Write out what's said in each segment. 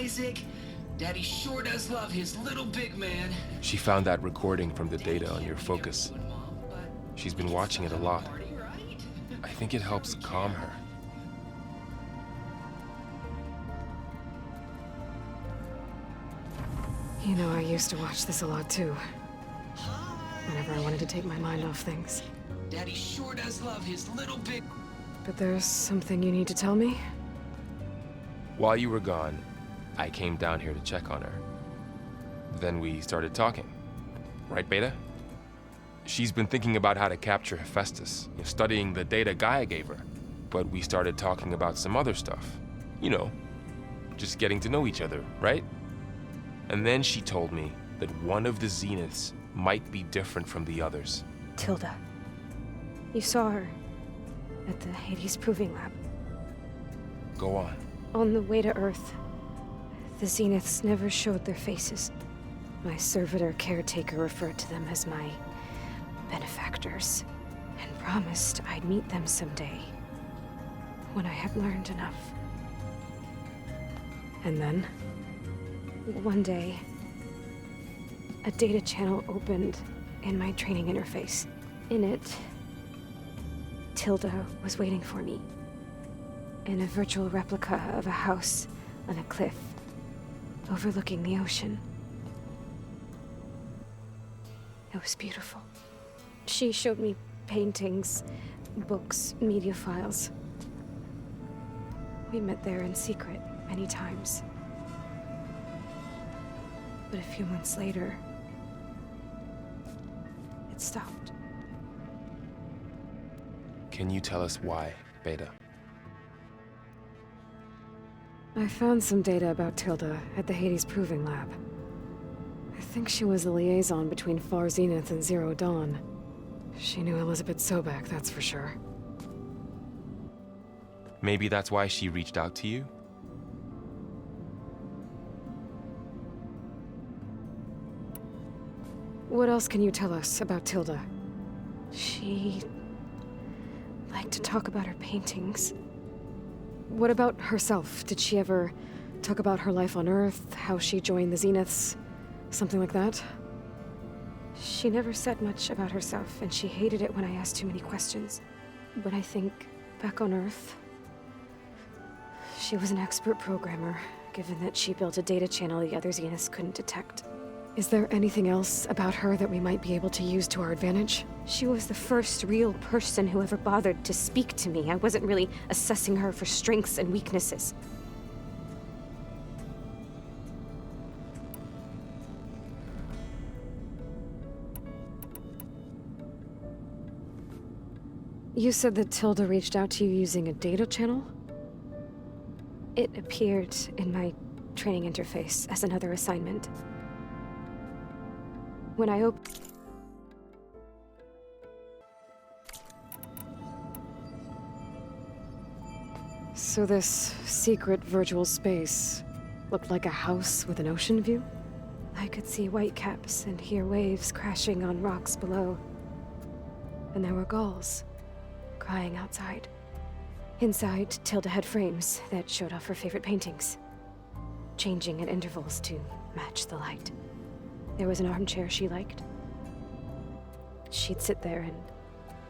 Isaac. Daddy sure does love his little big man. She found that recording from the data on your focus. She's been watching it a lot. I think it helps calm her. You know, I used to watch this a lot too. Whenever I wanted to take my mind off things. Daddy sure does love his little big... But there's something you need to tell me? While you were gone, I came down here to check on her. Then we started talking. Right, Beta? She's been thinking about how to capture Hephaestus, studying the data Gaia gave her. But we started talking about some other stuff. You know, just getting to know each other, right? And then she told me that one of the Zeniths might be different from the others. Tilda. You saw her at the Hades Proving Lab. Go on. On the way to Earth, the Zeniths never showed their faces. My servitor caretaker referred to them as my benefactors, and promised I'd meet them someday, when I had learned enough. And then, one day, a data channel opened in my training interface. In it, Tilda was waiting for me, in a virtual replica of a house on a cliff, overlooking the ocean. It was beautiful. She showed me paintings, books, media files. We met there in secret many times. But a few months later, it stopped. Can you tell us why, Beta? I found some data about Tilda at the Hades Proving Lab. I think she was the liaison between Far Zenith and Zero Dawn. She knew Elizabeth Sobek, that's for sure. Maybe that's why she reached out to you? What else can you tell us about Tilda? She liked to talk about her paintings. What about herself? Did she ever talk about her life on Earth, how she joined the Zeniths, something like that? She never said much about herself, and she hated it when I asked too many questions. But I think, back on Earth, she was an expert programmer, given that she built a data channel the other Zeniths couldn't detect. Is there anything else about her that we might be able to use to our advantage? She was the first real person who ever bothered to speak to me. I wasn't really assessing her for strengths and weaknesses. You said that Tilda reached out to you using a data channel? It appeared in my training interface as another assignment. When I opened... So this secret virtual space looked like a house with an ocean view? I could see whitecaps and hear waves crashing on rocks below. And there were gulls crying outside. Inside, Tilda had frames that showed off her favorite paintings, changing at intervals to match the light. There was an armchair she liked. She'd sit there and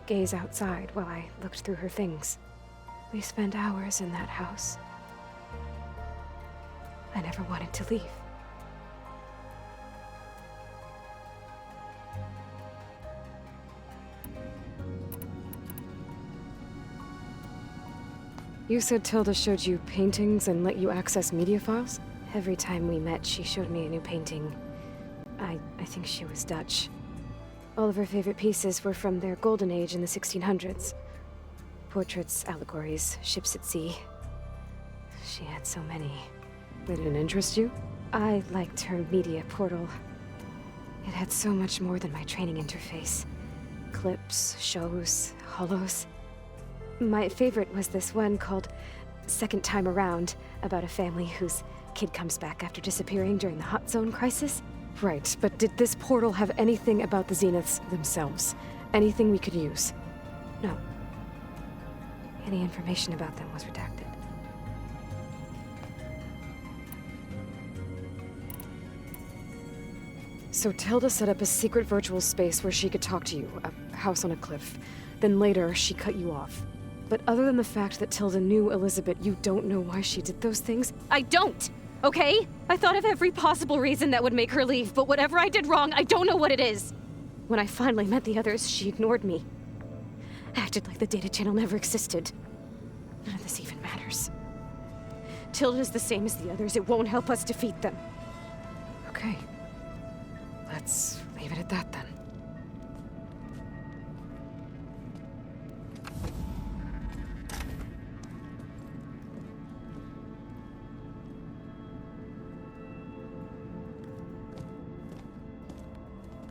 gaze outside while I looked through her things. We spent hours in that house. I never wanted to leave. You said Tilda showed you paintings and let you access media files? Every time we met, she showed me a new painting. I think she was Dutch. All of her favorite pieces were from their golden age in the 1600s. Portraits, allegories, ships at sea. She had so many. They didn't interest you? I liked her media portal. It had so much more than my training interface. Clips, shows, holos. My favorite was this one called Second Time Around, about a family whose kid comes back after disappearing during the Hot Zone crisis. Right, but did this portal have anything about the Zeniths themselves? Anything we could use? No. Any information about them was redacted. So Tilda set up a secret virtual space where she could talk to you, a house on a cliff. Then later, she cut you off. But other than the fact that Tilda knew Elizabeth, you don't know why she did those things? I don't! Okay? I thought of every possible reason that would make her leave, but whatever I did wrong, I don't know what it is! When I finally met the others, she ignored me. Acted like the data channel never existed. None of this even matters. Tilda's the same as the others. It won't help us defeat them. Okay. Let's leave it at that then.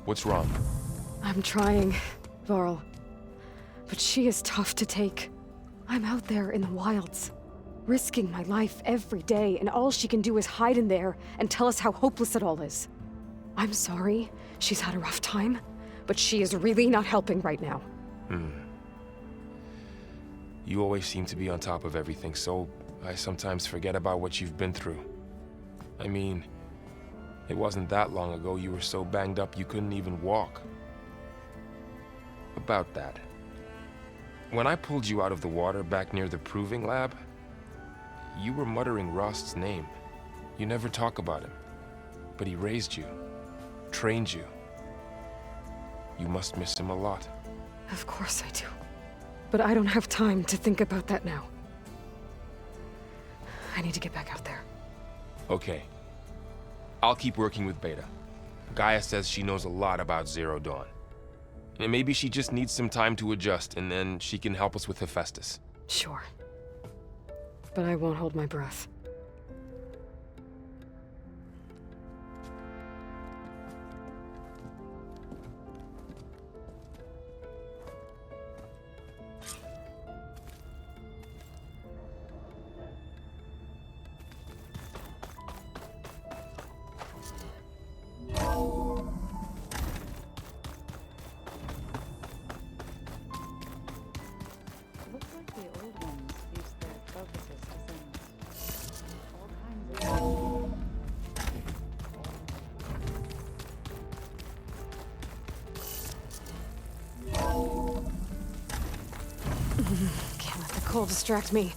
What's wrong? I'm trying, Varl. But she is tough to take. I'm out there in the wilds, risking my life every day, and all she can do is hide in there and tell us how hopeless it all is. I'm sorry, she's had a rough time, but she is really not helping right now. You always seem to be on top of everything, so I sometimes forget about what you've been through. I mean, it wasn't that long ago you were so banged up you couldn't even walk. About that. When I pulled you out of the water back near the proving lab, you were muttering Rost's name. You never talk about him. But he raised you, trained you. You must miss him a lot. Of course I do. But I don't have time to think about that now. I need to get back out there. Okay. I'll keep working with Beta. Gaia says she knows a lot about Zero Dawn. And maybe she just needs some time to adjust, and then she can help us with Hephaestus. Sure. But I won't hold my breath. Looks like the old ones used their focuses to send all kinds Can't let the cold distract me.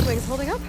Wings holding up?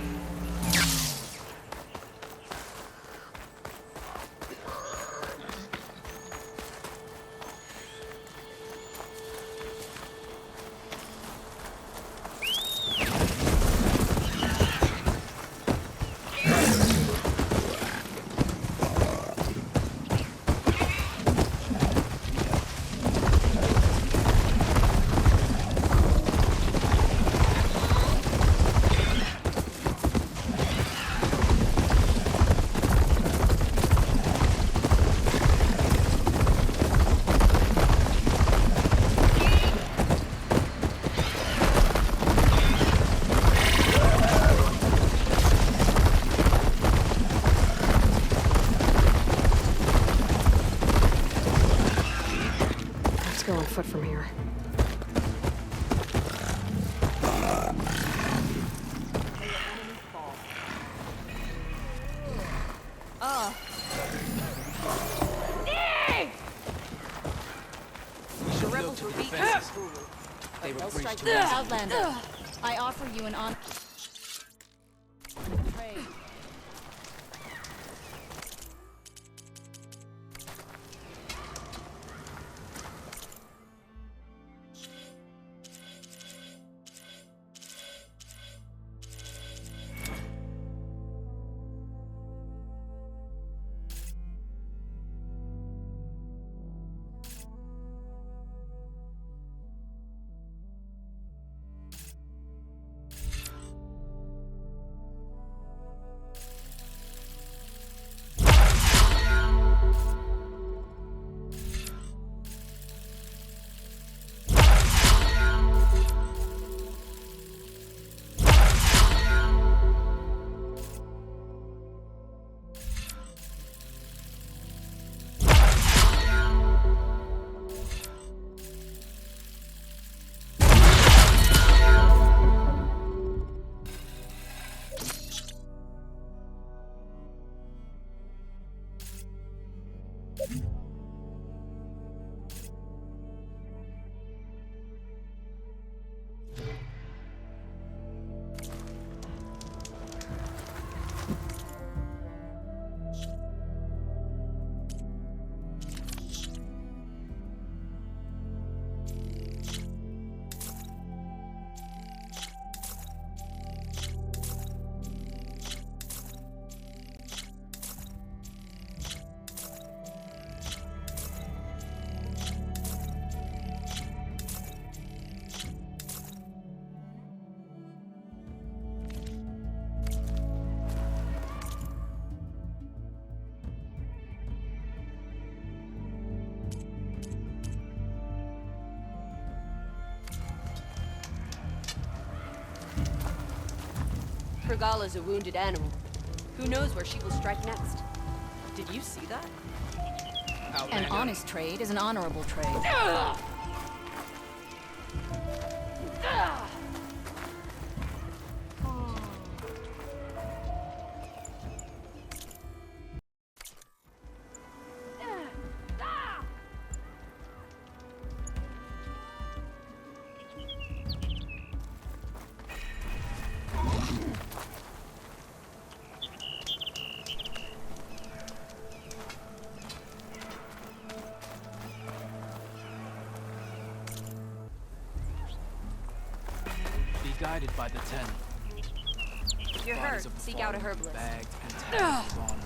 Go on foot from here. The rebels were beaten. They were They'll breached strike to the us. Outlander. I offer you an on. Trade. Regala's a wounded animal. Who knows where she will strike next? Did you see that? An honest trade is an honorable trade. Be guided by the ten. If you're hurt, Bodies of the seek out a fallen, herbalist. bagged and tagged with honor.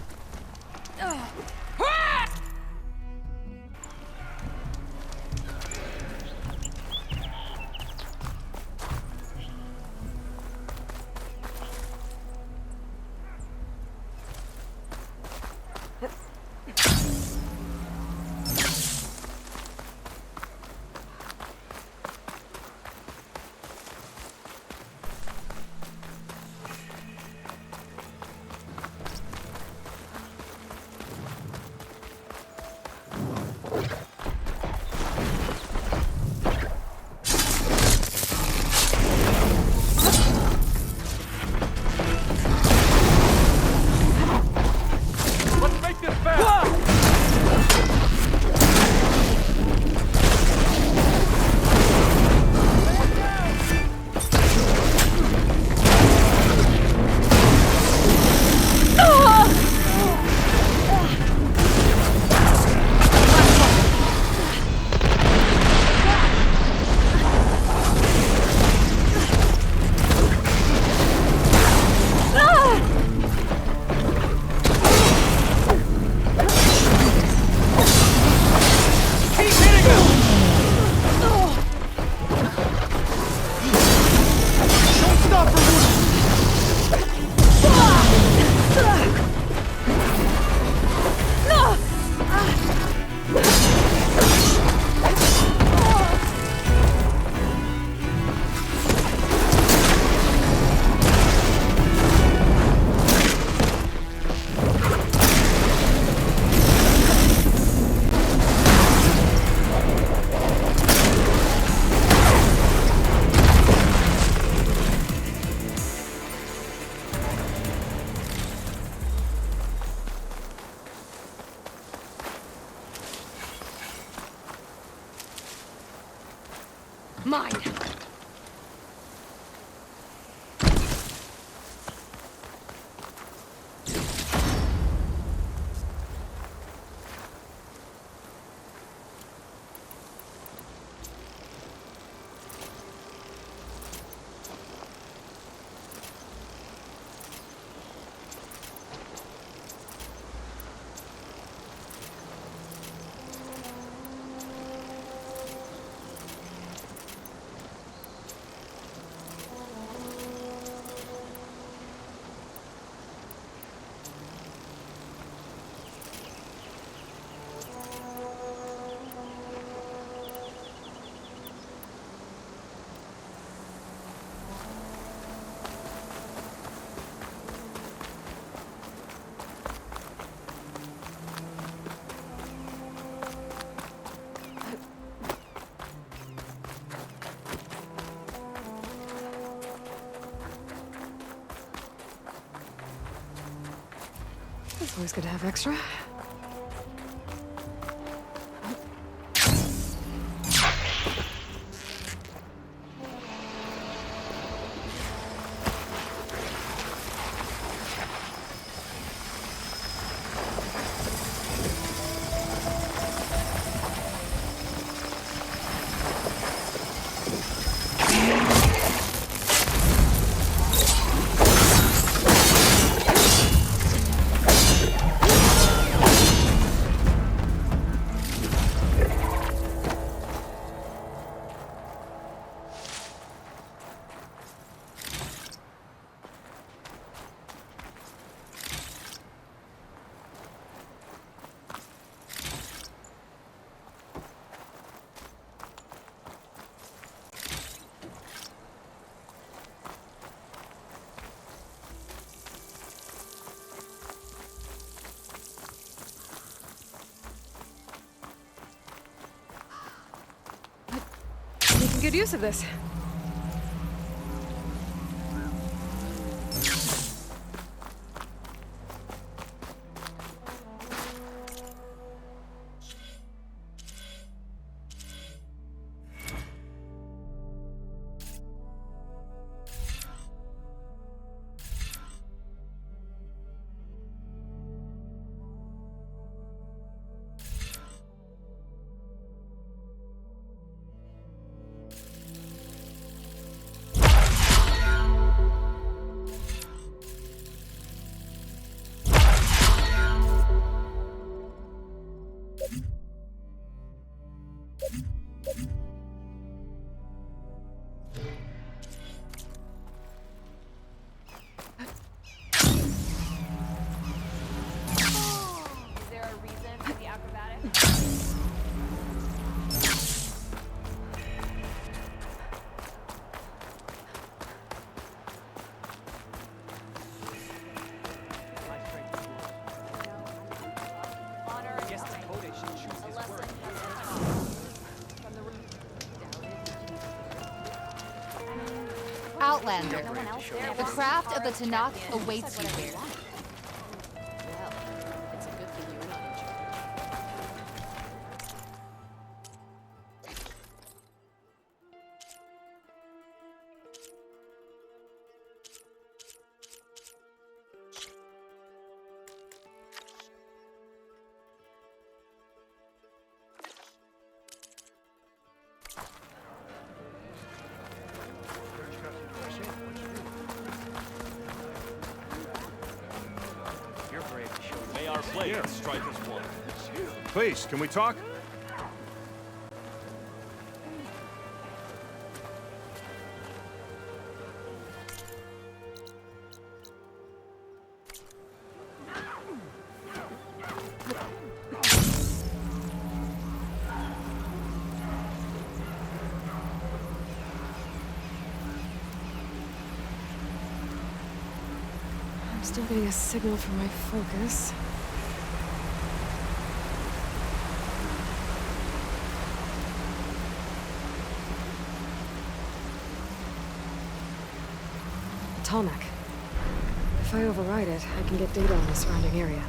Mine! It's always good to have extra. Making good use of this. Is there a reason for the acrobatics? Honor and a lesson from the Outlander. The craft of the Tanakh awaits you here. Well, it's a good thing you're not in charge. May our blades strike as one. Please, can we talk? I'm still getting a signal from my focus. Tarmac. If I override it, I can get data on the surrounding area.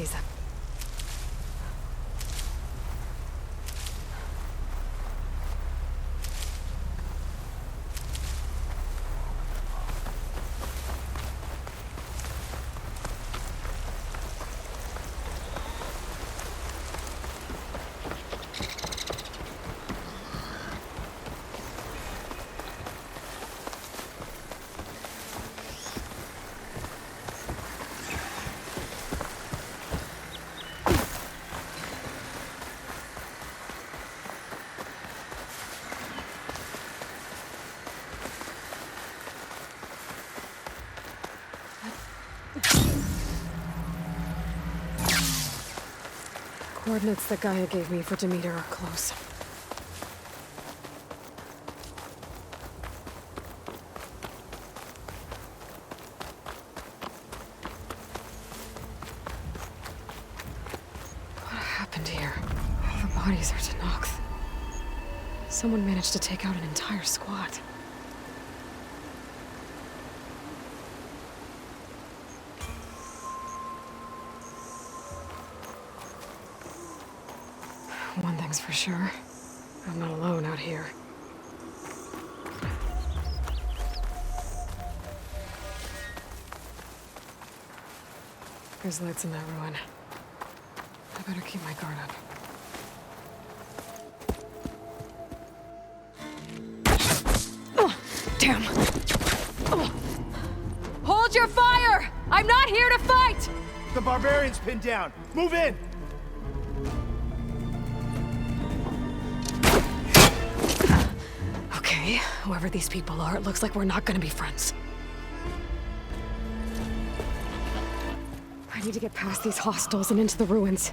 these up. Coordinates that Gaia gave me for Demeter are close. What happened here? All the bodies are Tanox. Someone managed to take out an entire squad. One thing's for sure. I'm not alone out here. There's lights in that ruin. I better keep my guard up. Oh, damn! Oh. Hold your fire! I'm not here to fight! The barbarian's pinned down. Move in! Okay, whoever these people are, it looks like we're not gonna be friends. I need to get past these hostels and into the ruins.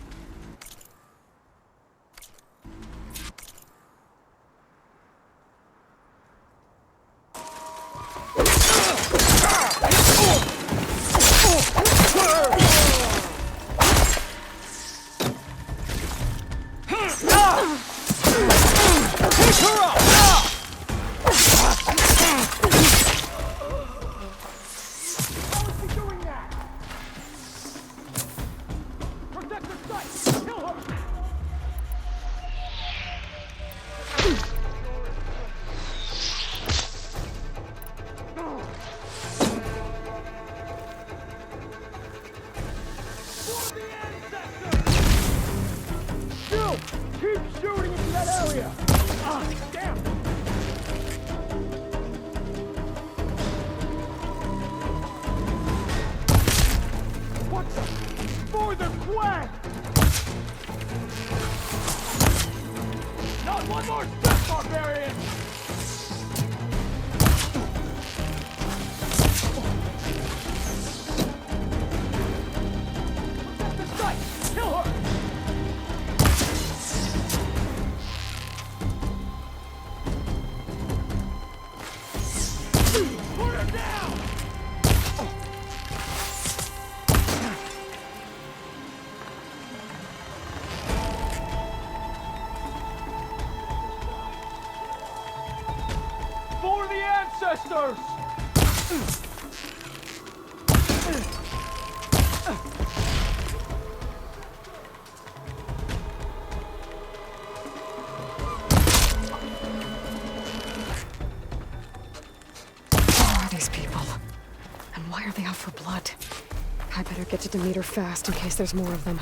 I better get to Demeter fast in case there's more of them.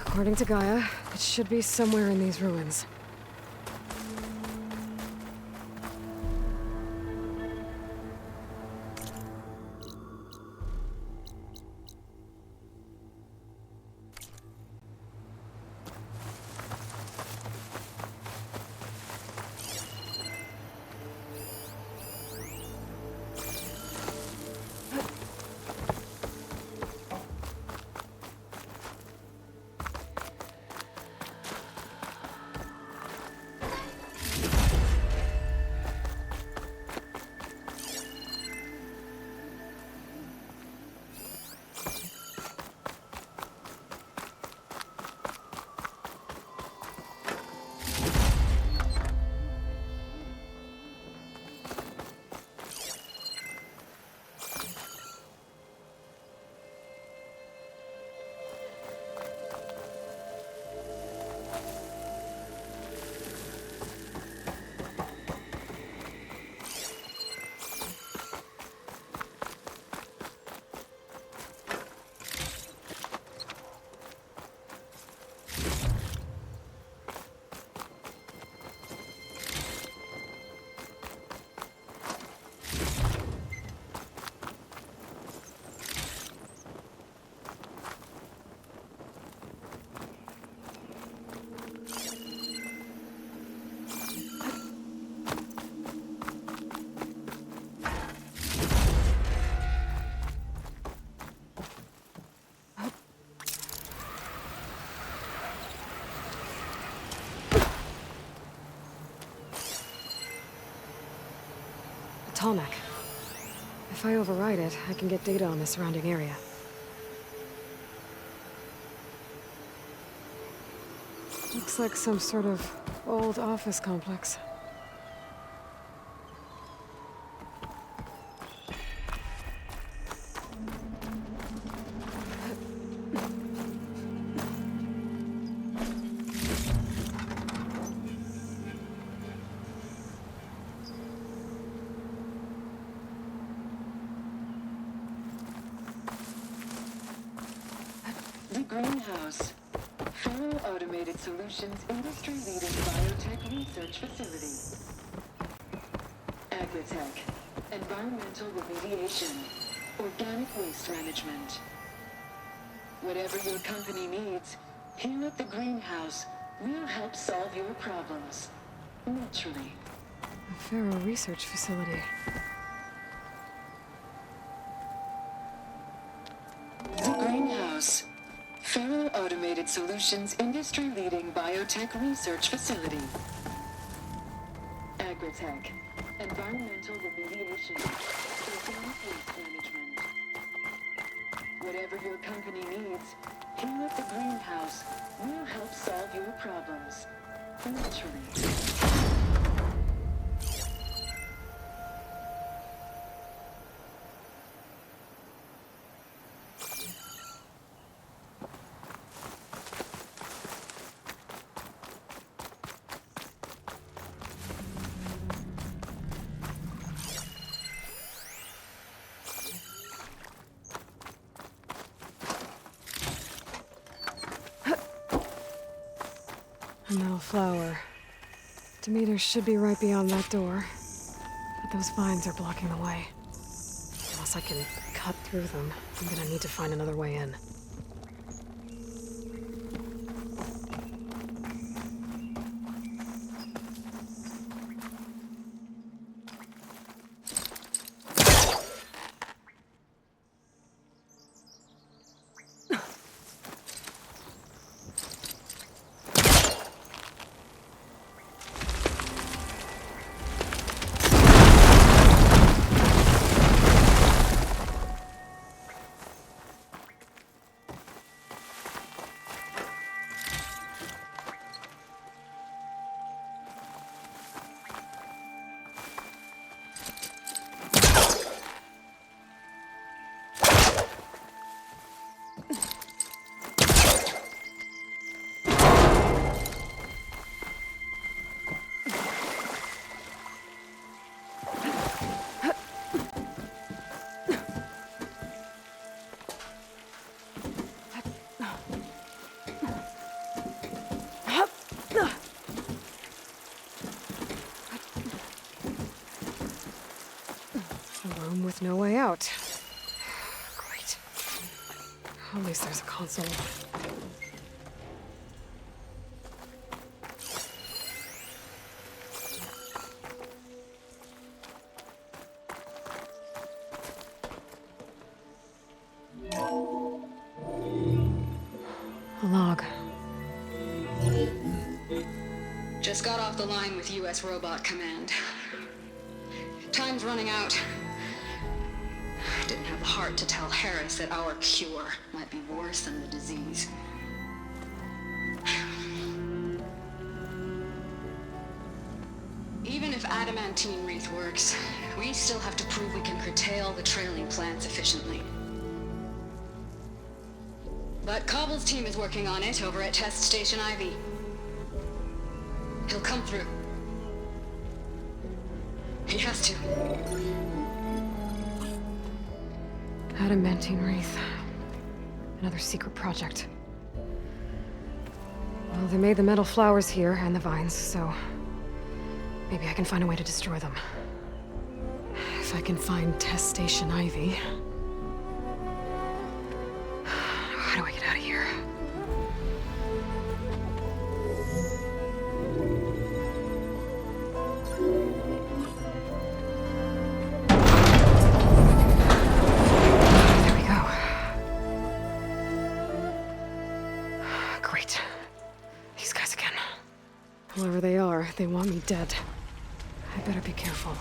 According to Gaia, it should be somewhere in these ruins. Tallneck. If I override it, I can get data on the surrounding area. Looks like some sort of old office complex. The Greenhouse. Federal Automated Solutions industry-leading biotech research facility. Agritech. Environmental remediation. Organic waste management. Whatever your company needs, here at the Greenhouse, we'll help solve your problems. Naturally. A Faro research facility. The Greenhouse. Federal Automated Solutions industry-leading biotech research facility. Agritech. Environmental remediation. Organic waste management. Whatever your company needs, here at the Greenhouse, we'll help solve your problems. Naturally. A metal flower. Demeters should be right beyond that door. But those vines are blocking the way. Unless I can cut through them, I'm gonna need to find another way in. A room with no way out. Great. At least there's a console. A log. Just got off the line with U.S. Robot Command. Time's running out. Didn't have the heart to tell Harris that our cure might be worse than the disease. Even if adamantine wreath works, we still have to prove we can curtail the trailing plants efficiently. But Cobble's team is working on it over at Test Station Ivy. He'll come through. He has to. Adamantine wreath. Another secret project. Well, they made the metal flowers here and the vines, so maybe I can find a way to destroy them. If I can find Test Station Ivy. How do I get out of here? There we go. Great. These guys again. Whoever they are, they want me dead. I better be careful.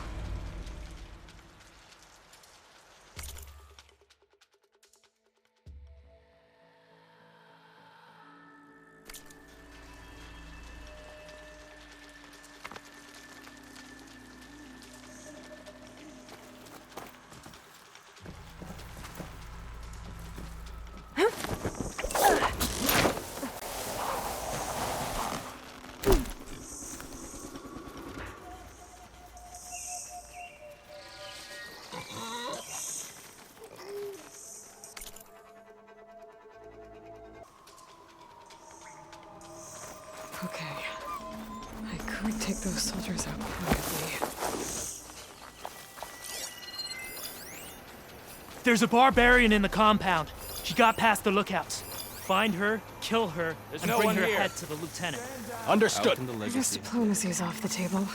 Monsters out quietly. There's a barbarian in the compound. She got past the lookouts. Find her, kill her, and no bring one her here. head to the lieutenant. Understood. I guess diplomacy's off the table.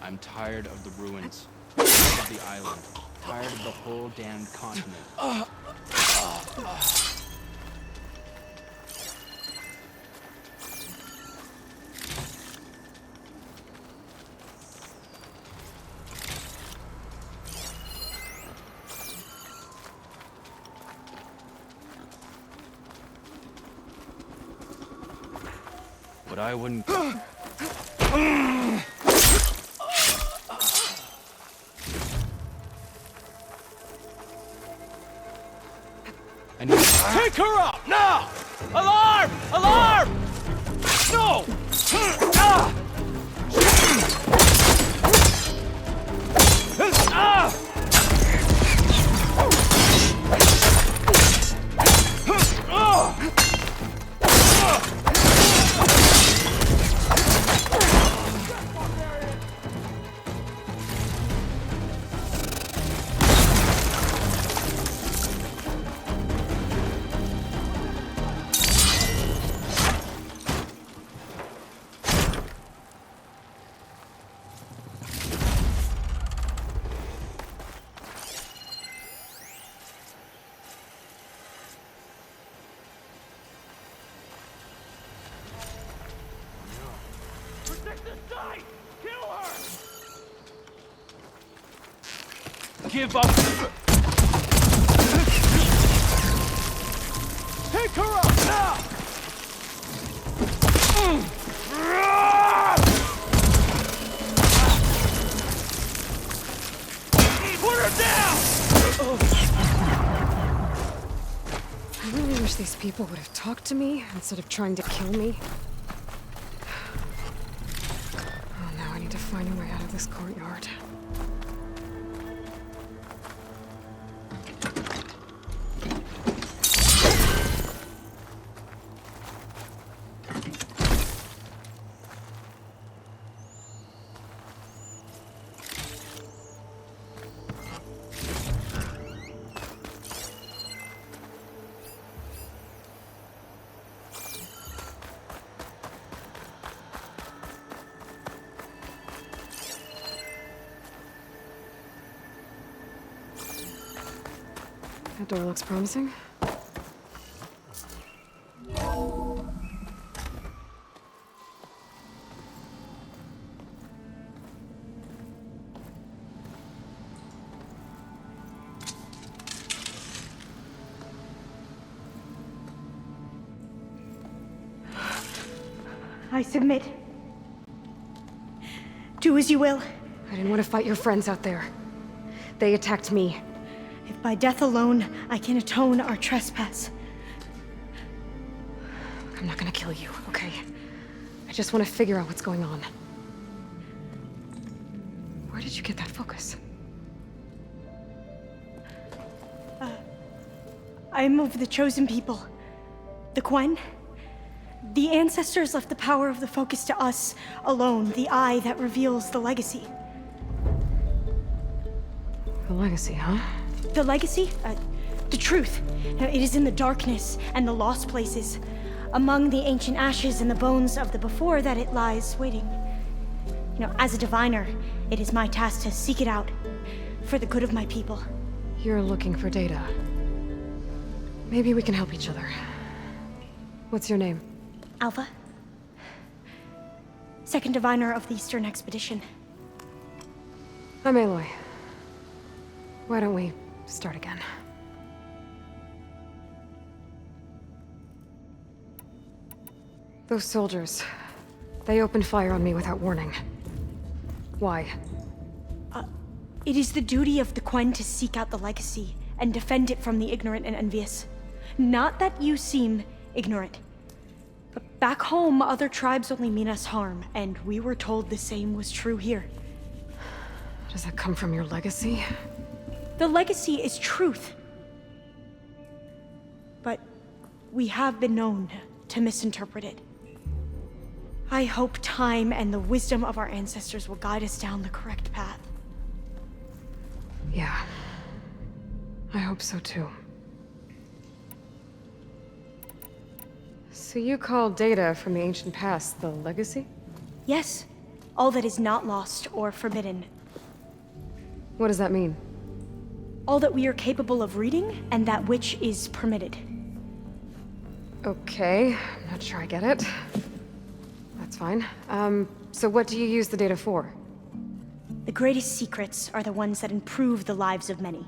I'm tired of the ruins. Tired of the island. Tired of the whole damned continent. But I wouldn't... I need... Take her out now! Alarm! Alarm! No! Ah! Ah! Give up! Take her out now! Put her down! I really wish these people would have talked to me instead of trying to kill me. Oh, now I need to find a way out of this courtyard. That door looks promising. I submit. Do as you will. I didn't want to fight your friends out there. They attacked me. If by death alone I can atone our trespass. I'm not gonna kill you, okay? I just want to figure out what's going on. Where did you get that focus? I'm of the chosen people. The Quen. The ancestors left the power of the focus to us alone, the eye that reveals the legacy. The legacy, huh? The legacy? The truth. It is in the darkness and the lost places. Among the ancient ashes and the bones of the before that it lies waiting. As a diviner, it is my task to seek it out for the good of my people. You're looking for data. Maybe we can help each other. What's your name? Alpha. Second diviner of the Eastern Expedition. I'm Aloy. Why don't we start again? Those soldiers, they opened fire on me without warning. Why? It is the duty of the Quen to seek out the legacy and defend it from the ignorant and envious. Not that you seem ignorant. But back home, other tribes only mean us harm, and we were told the same was true here. Does that come from your legacy? The legacy is truth. But we have been known to misinterpret it. I hope time and the wisdom of our ancestors will guide us down the correct path. Yeah. I hope so too. So you call data from the ancient past the legacy? Yes. All that is not lost or forbidden. What does that mean? All that we are capable of reading, and that which is permitted. Okay, I'm not sure I get it. That's fine. So what do you use the data for? The greatest secrets are the ones that improve the lives of many.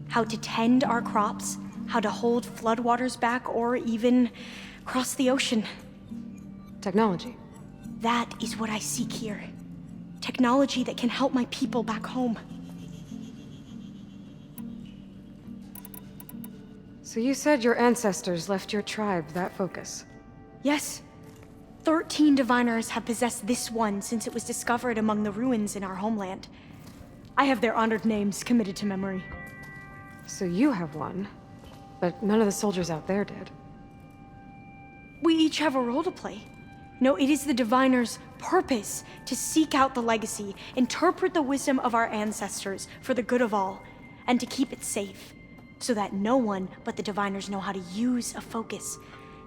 How to tend our crops, how to hold floodwaters back, or even cross the ocean. Technology. That is what I seek here. Technology that can help my people back home. So you said your ancestors left your tribe that focus? Yes. 13 diviners have possessed this one since it was discovered among the ruins in our homeland. I have their honored names committed to memory. So you have one, but none of the soldiers out there did. We each have a role to play. No, it is the diviner's purpose to seek out the legacy, interpret the wisdom of our ancestors for the good of all, and to keep it safe, so that no one but the diviners know how to use a focus.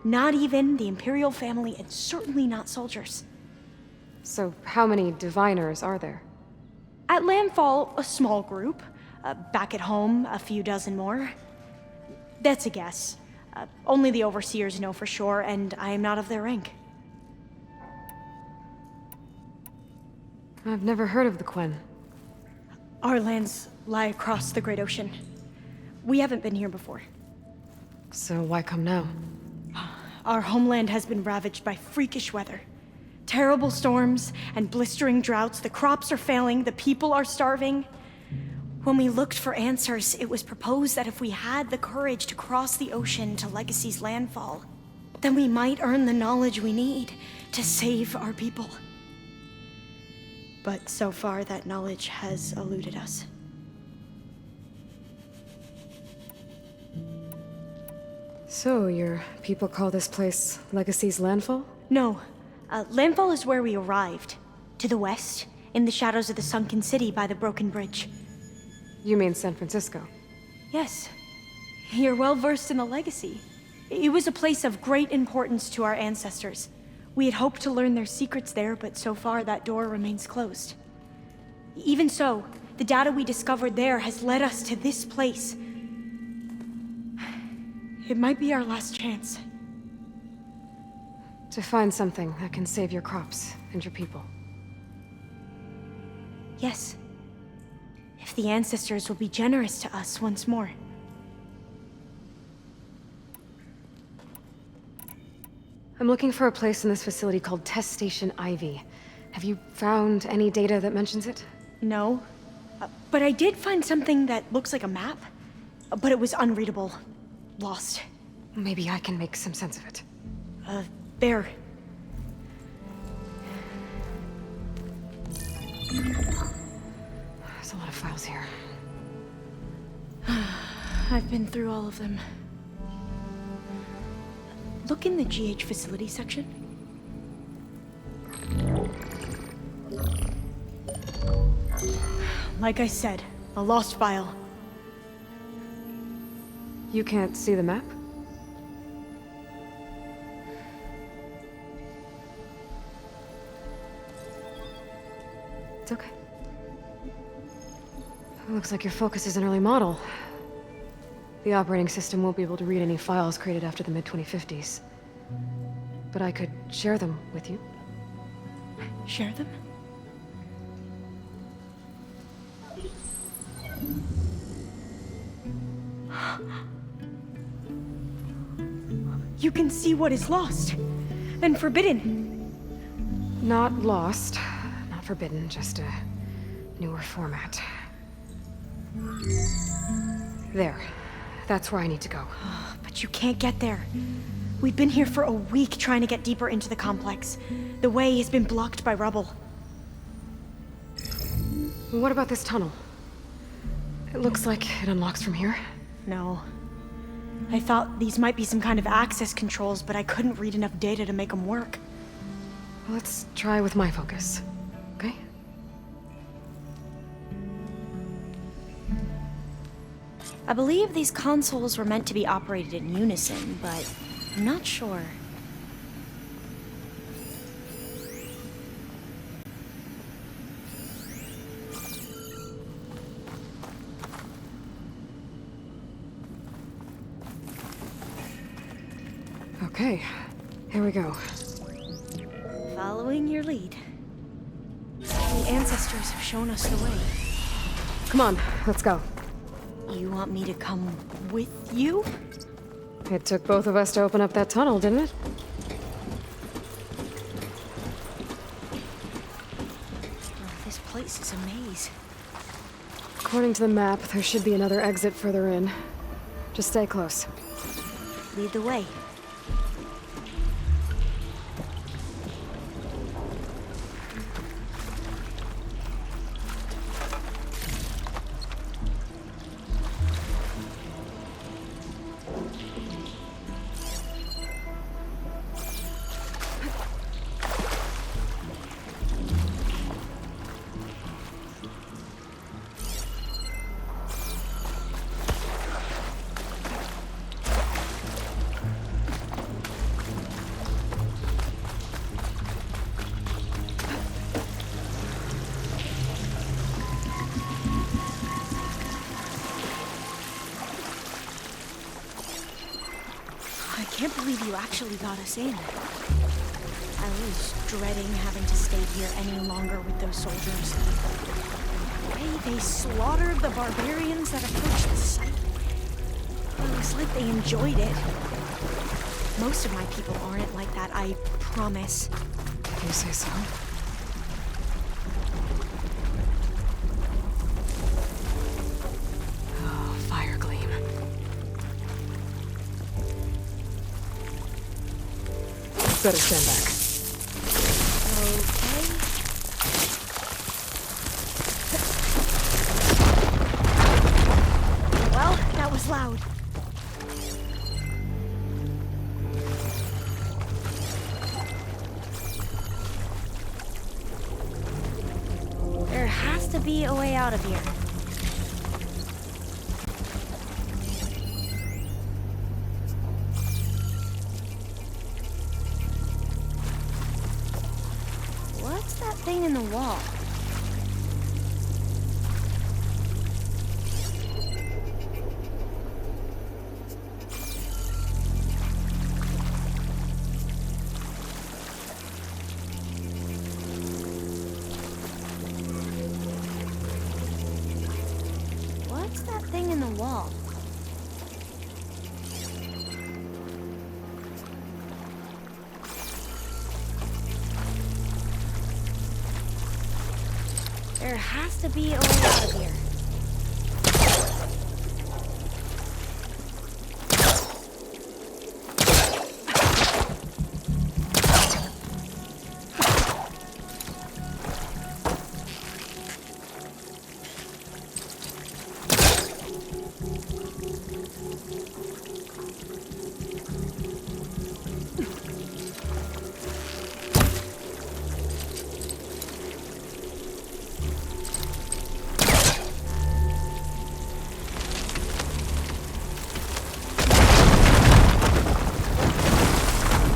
Not even the Imperial family, and certainly not soldiers. So how many diviners are there? At Landfall, a small group. Back at home, a few dozen more. That's a guess. Only the overseers know for sure, and I am not of their rank. I've never heard of the Quen. Our lands lie across the Great Ocean. We haven't been here before. So why come now? Our homeland has been ravaged by freakish weather. Terrible storms and blistering droughts. The crops are failing, the people are starving. When we looked for answers, it was proposed that if we had the courage to cross the ocean to Legacy's landfall, then we might earn the knowledge we need to save our people. But so far, that knowledge has eluded us. So, your people call this place Legacy's landfall? No. Landfall is where we arrived. To the west, in the shadows of the sunken city by the broken bridge. You mean San Francisco? Yes. You're well versed in the legacy. It was a place of great importance to our ancestors. We had hoped to learn their secrets there, but so far that door remains closed. Even so, the data we discovered there has led us to this place. It might be our last chance. To find something that can save your crops and your people. Yes. If the ancestors will be generous to us once more. I'm looking for a place in this facility called Test Station Ivy. Have you found any data that mentions it? No. But I did find something that looks like a map. But it was unreadable. Lost. Maybe I can make some sense of it. There. There's a lot of files here. I've been through all of them. Look in the GH facility section. Like I said, a lost file. You can't see the map? It's okay. It looks like your focus is an early model. The operating system won't be able to read any files created after the mid-2050s. But I could share them with you. Share them? You can see what is lost and forbidden. Not lost, not forbidden, just a newer format. There. That's where I need to go. But you can't get there. We've been here for a week trying to get deeper into the complex. The way has been blocked by rubble. What about this tunnel? It looks like it unlocks from here. No. I thought these might be some kind of access controls, but I couldn't read enough data to make them work. Let's try with my focus, okay? I believe these consoles were meant to be operated in unison, but I'm not sure. Okay, here we go. Following your lead. The ancestors have shown us the way. Come on, let's go. You want me to come with you? It took both of us to open up that tunnel, didn't it? Oh, this place is a maze. According to the map, there should be another exit further in. Just stay close. Lead the way. I can't believe you actually got us in. I was dreading having to stay here any longer with those soldiers. The way they slaughtered the barbarians that approached the site. It was like they enjoyed it. Most of my people aren't like that, I promise. If you say so. Oh, fire gleam. Better stand back. Okay. Well, that was loud. There has to be a way out of here. What's that thing in the wall? What's that thing in the wall? There has to be a way out of here.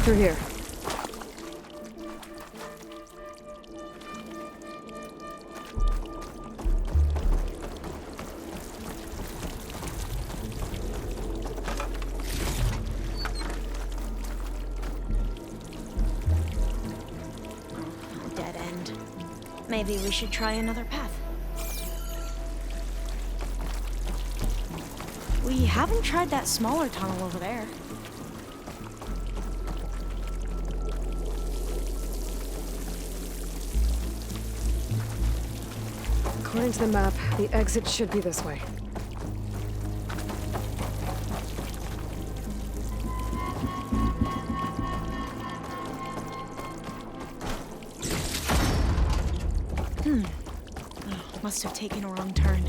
Through here. Dead end. Maybe we should try another path. We haven't tried that smaller tunnel over there. According to the map, the exit should be this way. Must have taken a wrong turn.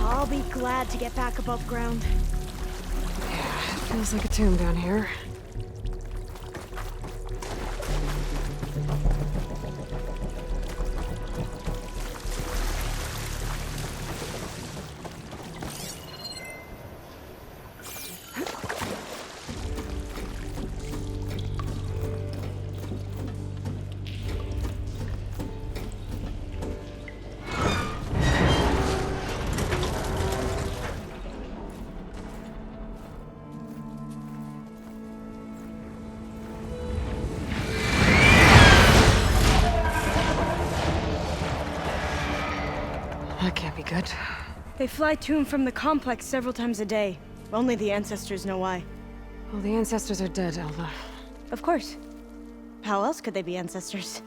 I'll be glad to get back above ground. Yeah, it feels like a tomb down here. That can't be good. They fly to and from the complex several times a day. Only the ancestors know why. Well, the ancestors are dead, Alva. Of course. How else could they be ancestors?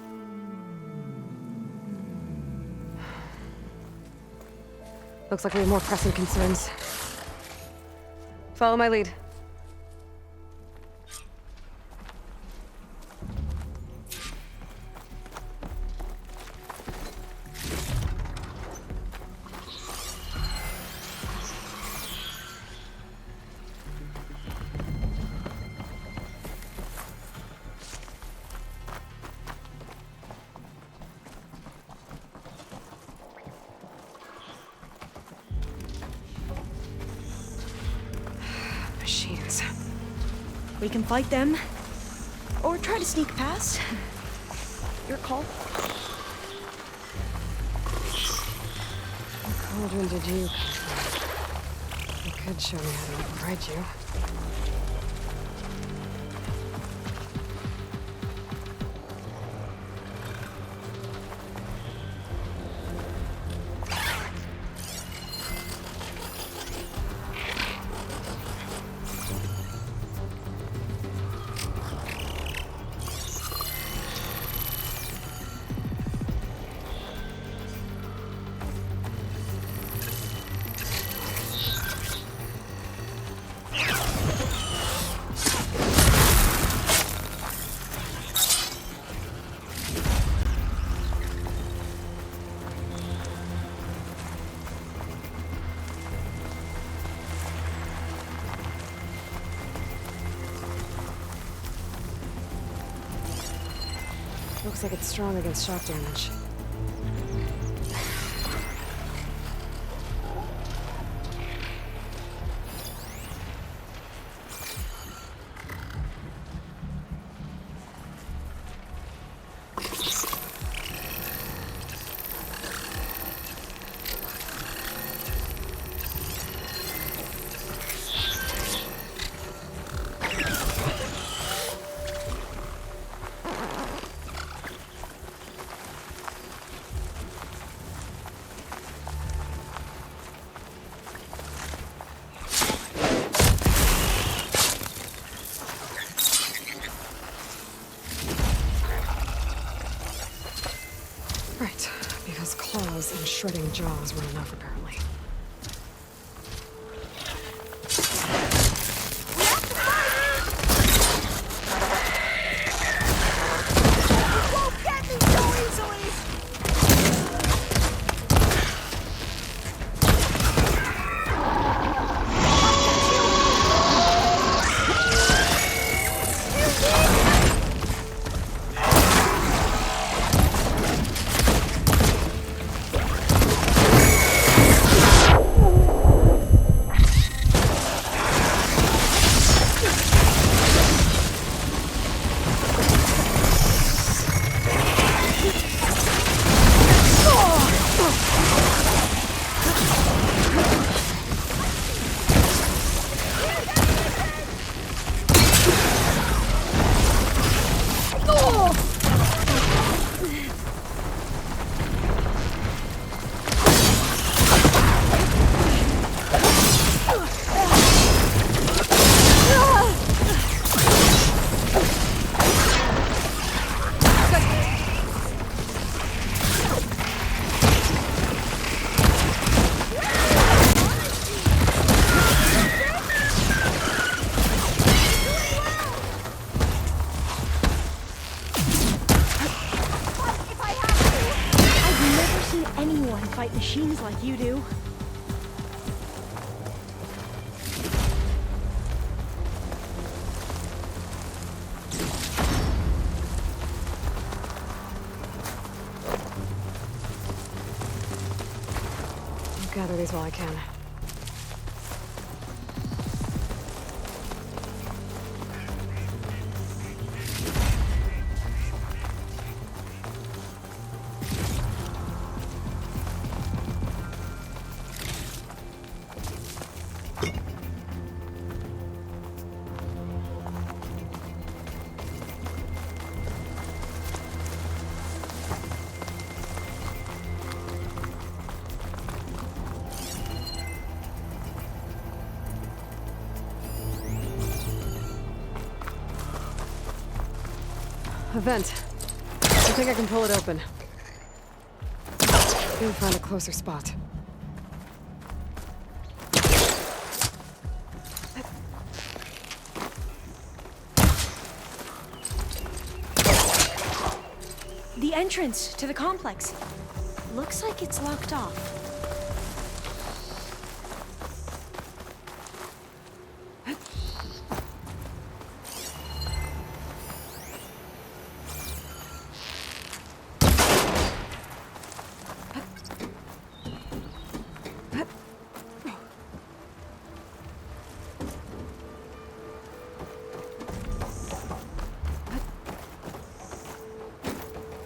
Looks like we have more pressing concerns. Follow my lead. Machines. We can fight them, or try to sneak past. Your call. What cauldron did you... You could show me how to override you. Looks like it's strong against shock damage. Right, because claws and shredding jaws were enough, apparently. machines like you do. I'll gather these while I can. A vent. I think I can pull it open. Maybe find a closer spot. The entrance to the complex. Looks like it's locked off.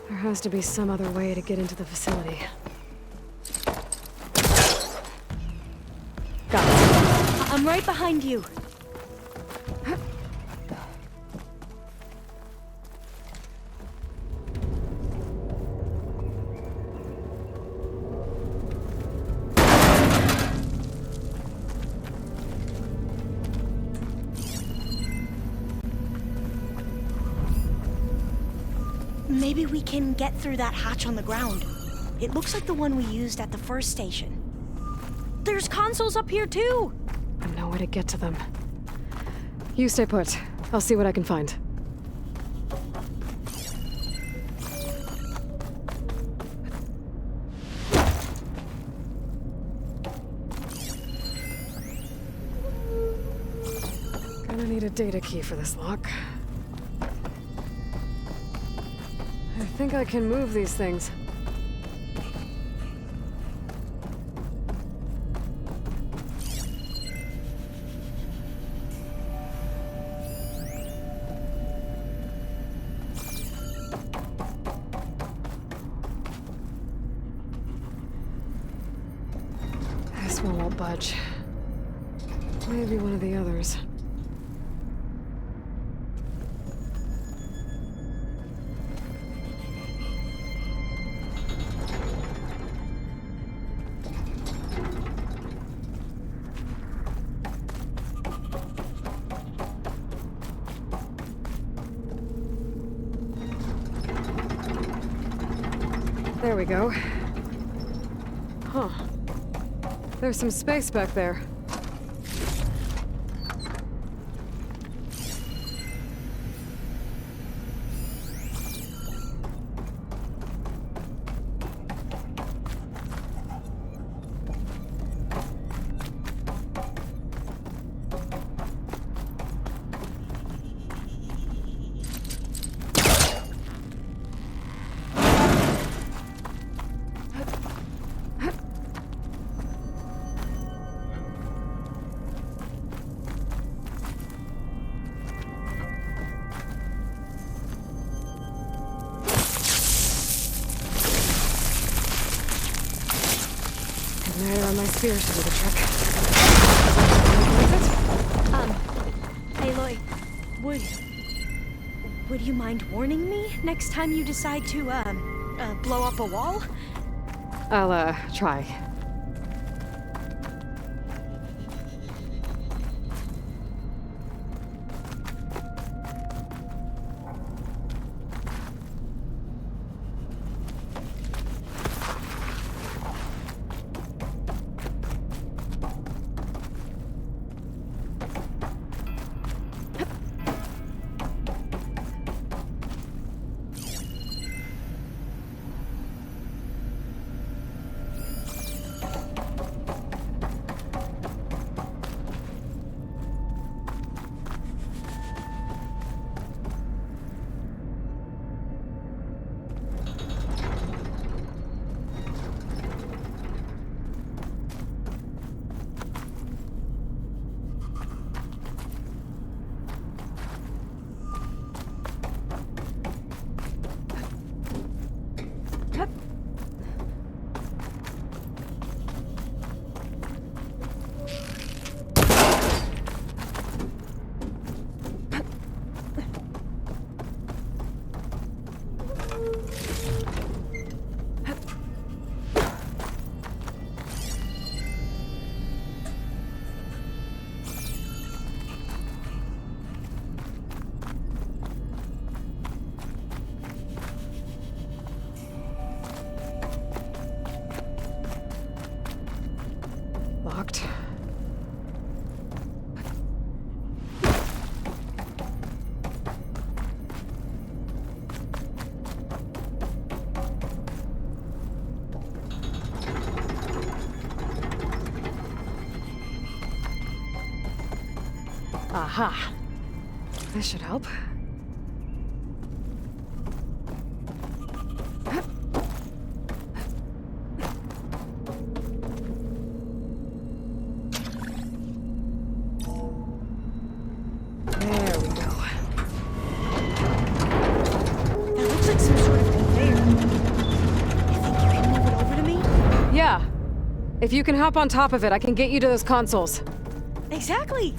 There has to be some other way to get into the facility. Got it. I'm right behind you. Maybe we can get through that hatch on the ground. It looks like the one we used at the first station. There's consoles up here too! I know where to get to them. You stay put. I'll see what I can find. Gonna need a data key for this lock. I think I can move these things. This one won't budge. Maybe one of the others. There we go. Huh. There's some space back there. There, my spear should do the trick. Aloy, would you mind warning me next time you decide to, blow up a wall? I'll, try. Aha. This should help. There we go. That looks like some sort of conveyor. You think you can move it over to me? Yeah. If you can hop on top of it, I can get you to those consoles. Exactly.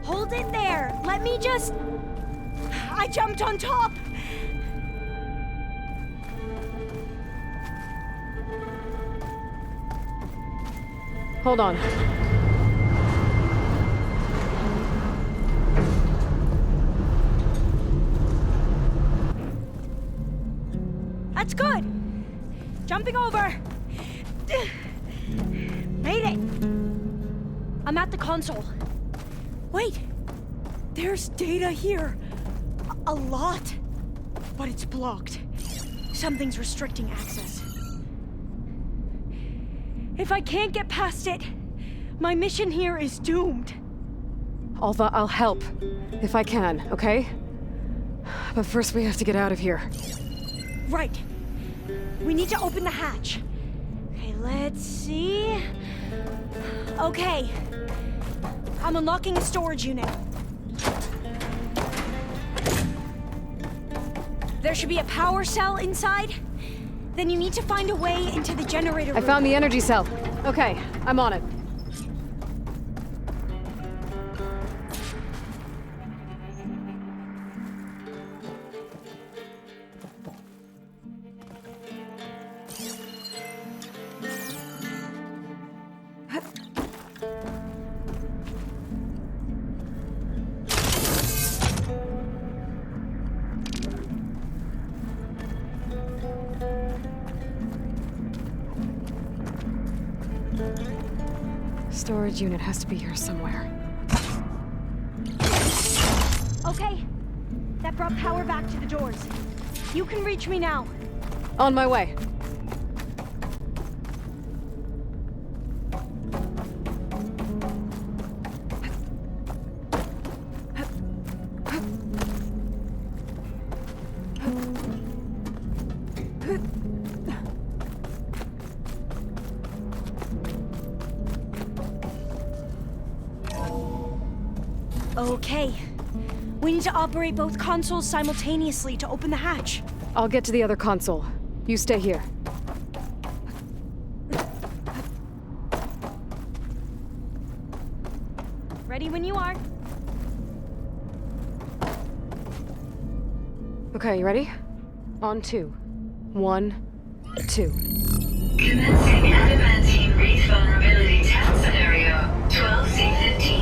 Hold it there. Let me just... I jumped on top. Hold on. That's good. Jumping over. Made it. I'm at the console. Wait. There's data here. A lot. But it's blocked. Something's restricting access. If I can't get past it, my mission here is doomed. Alva, I'll help. If I can, okay? But first we have to get out of here. Right. We need to open the hatch. Okay, let's see. Okay. I'm unlocking a storage unit. There should be a power cell inside. Then you need to find a way into the generator room. I found the energy cell. Okay, I'm on it. Storage unit has to be here somewhere. Okay. That brought power back to the doors. You can reach me now. On my way. Okay. We need to operate both consoles simultaneously to open the hatch. I'll get to the other console. You stay here. Ready when you are. Okay, you ready? On 2. 1, 2. Commencing adamantine wreath vulnerability test scenario 12C15.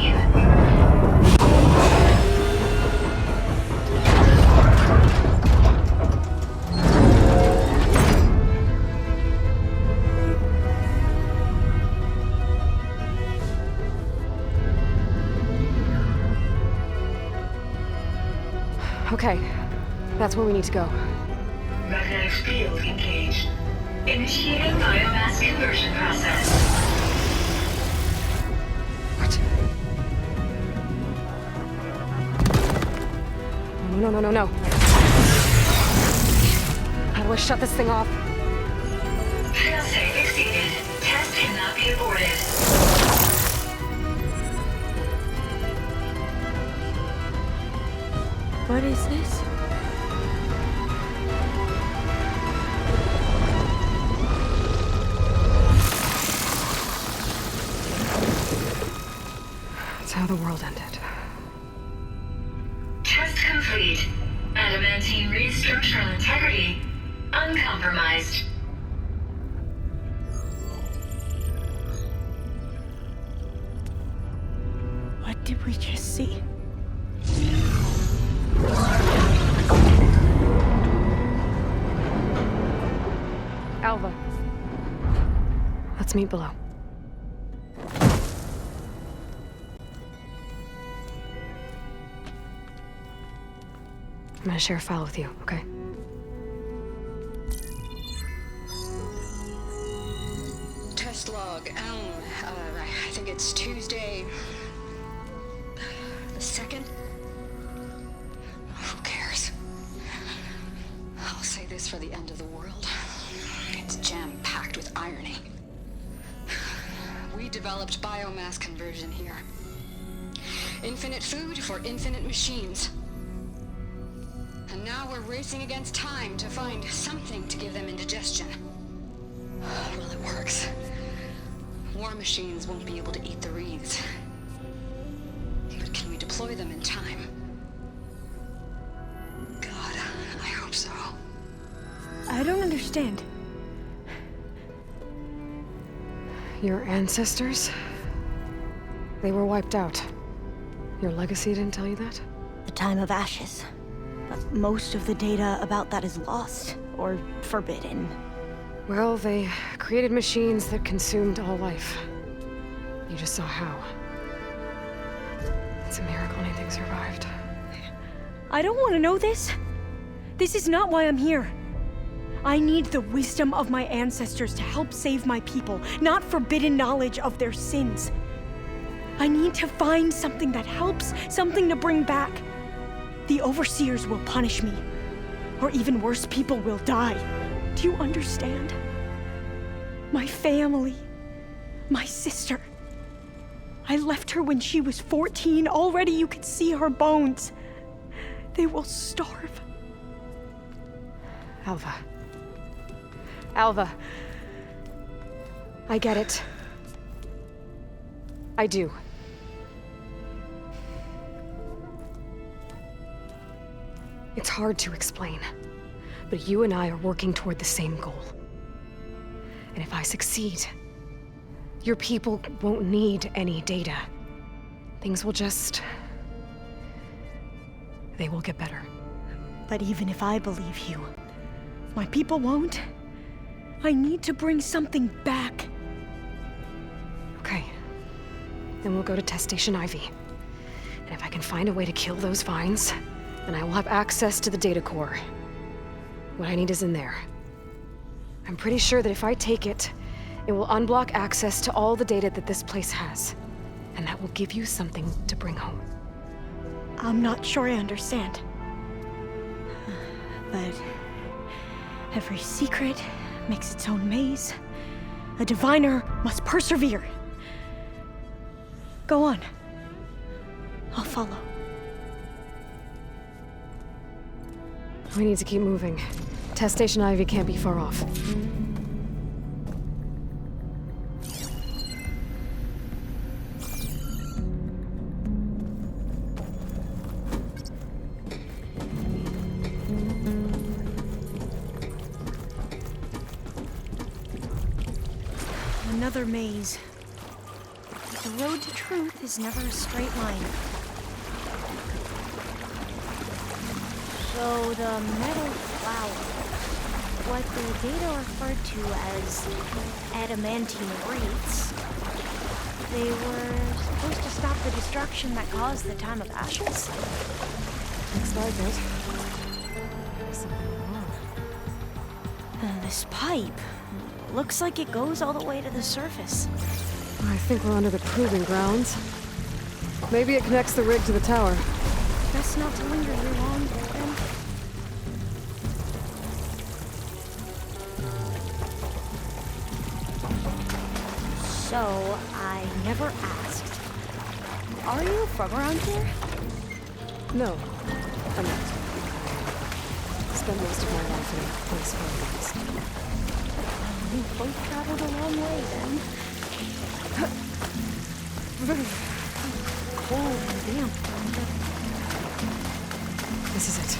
Okay, that's where we need to go. Magnetic field engaged. Initiating biomass conversion process. What? No. How do I shut this thing off? Failsafe exceeded. Test cannot be aborted. What is this? That's how the world ended. Test complete. Adamantine wreath structural integrity uncompromised. What did we just see? Alva. Let's meet below. I'm gonna share a file with you, okay? Test log, Elm. I think it's Tuesday the 2nd? Who cares? I'll say this for the end of the world. It's jam-packed with irony. We developed biomass conversion here. Infinite food for infinite machines. And now we're racing against time to find something to give them indigestion. Well, it works. War machines won't be able to eat the wreaths. But can we deploy them in time? God, I hope so. I don't understand. Your ancestors? They were wiped out. Your legacy didn't tell you that? The time of ashes. But most of the data about that is lost, or forbidden. Well, they created machines that consumed all life. You just saw how. It's a miracle anything survived. I don't want to know this. This is not why I'm here. I need the wisdom of my ancestors to help save my people, not forbidden knowledge of their sins. I need to find something that helps, something to bring back. The overseers will punish me. Or even worse, people will die. Do you understand? My family. My sister. I left her when she was 14. Already you could see her bones. They will starve. Alva. Alva. I get it. I do. It's hard to explain, but you and I are working toward the same goal. And if I succeed, your people won't need any data. Things will just... they will get better. But even if I believe you, my people won't. I need to bring something back. Okay. Then we'll go to Test Station Ivy. And if I can find a way to kill those vines, then I will have access to the data core. What I need is in there. I'm pretty sure that if I take it, it will unblock access to all the data that this place has. And that will give you something to bring home. I'm not sure I understand. But every secret makes its own maze. A diviner must persevere. Go on. I'll follow. We need to keep moving. Test Station Ivy can't be far off. Another maze. The road to truth is never a straight line. So the metal flower, what the data referred to as adamantine wreaths, they were supposed to stop the destruction that caused the time of ashes? Looks like it. Something wrong. This pipe looks like it goes all the way to the surface. I think we're under the proving grounds. Maybe it connects the rig to the tower. Best not to linger here long, then. So, I never asked. Are you from around here? No, I'm not. I spent most of my life in a place where I was. We both traveled a long way, then. Cold and damp. This is it.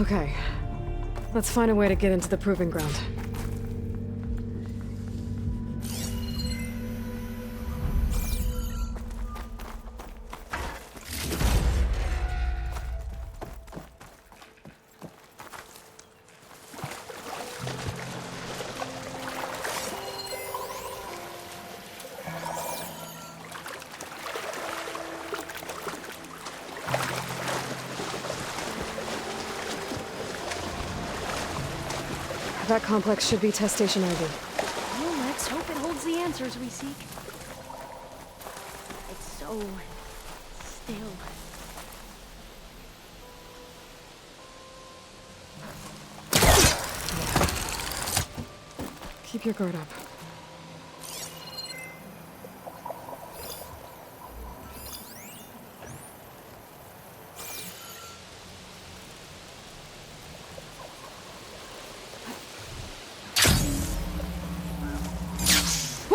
Okay. Let's find a way to get into the proving ground. That complex should be test station Ivy. Well, let's hope it holds the answers we seek. It's so still. Keep your guard up.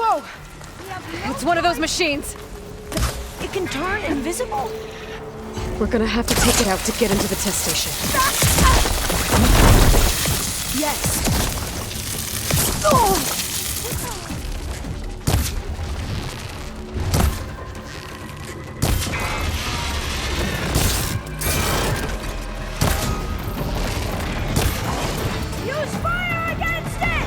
Whoa! It's one of those machines! It can turn invisible? We're gonna have to take it out to get into the test station. Yes. Oh! Use fire against it!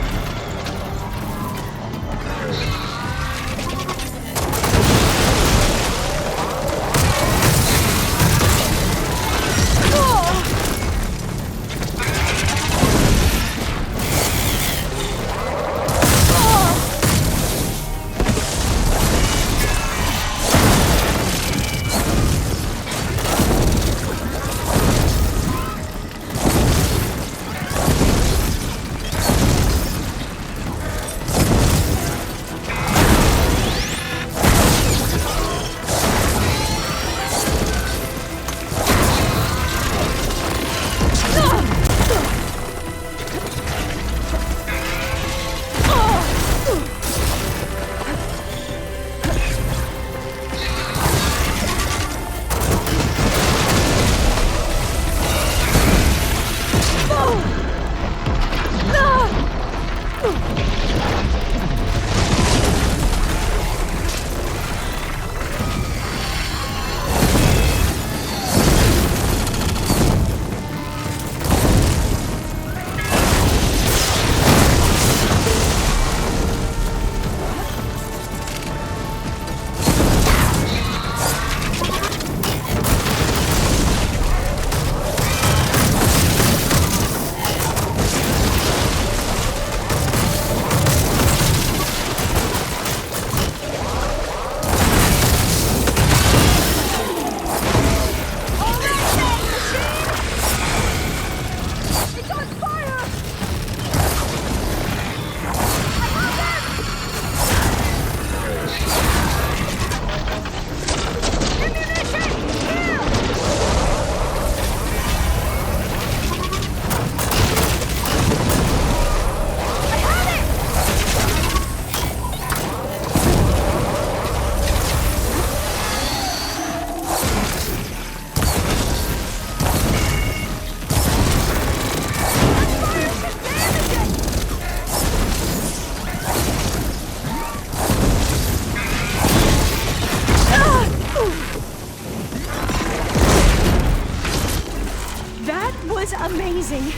Amazing.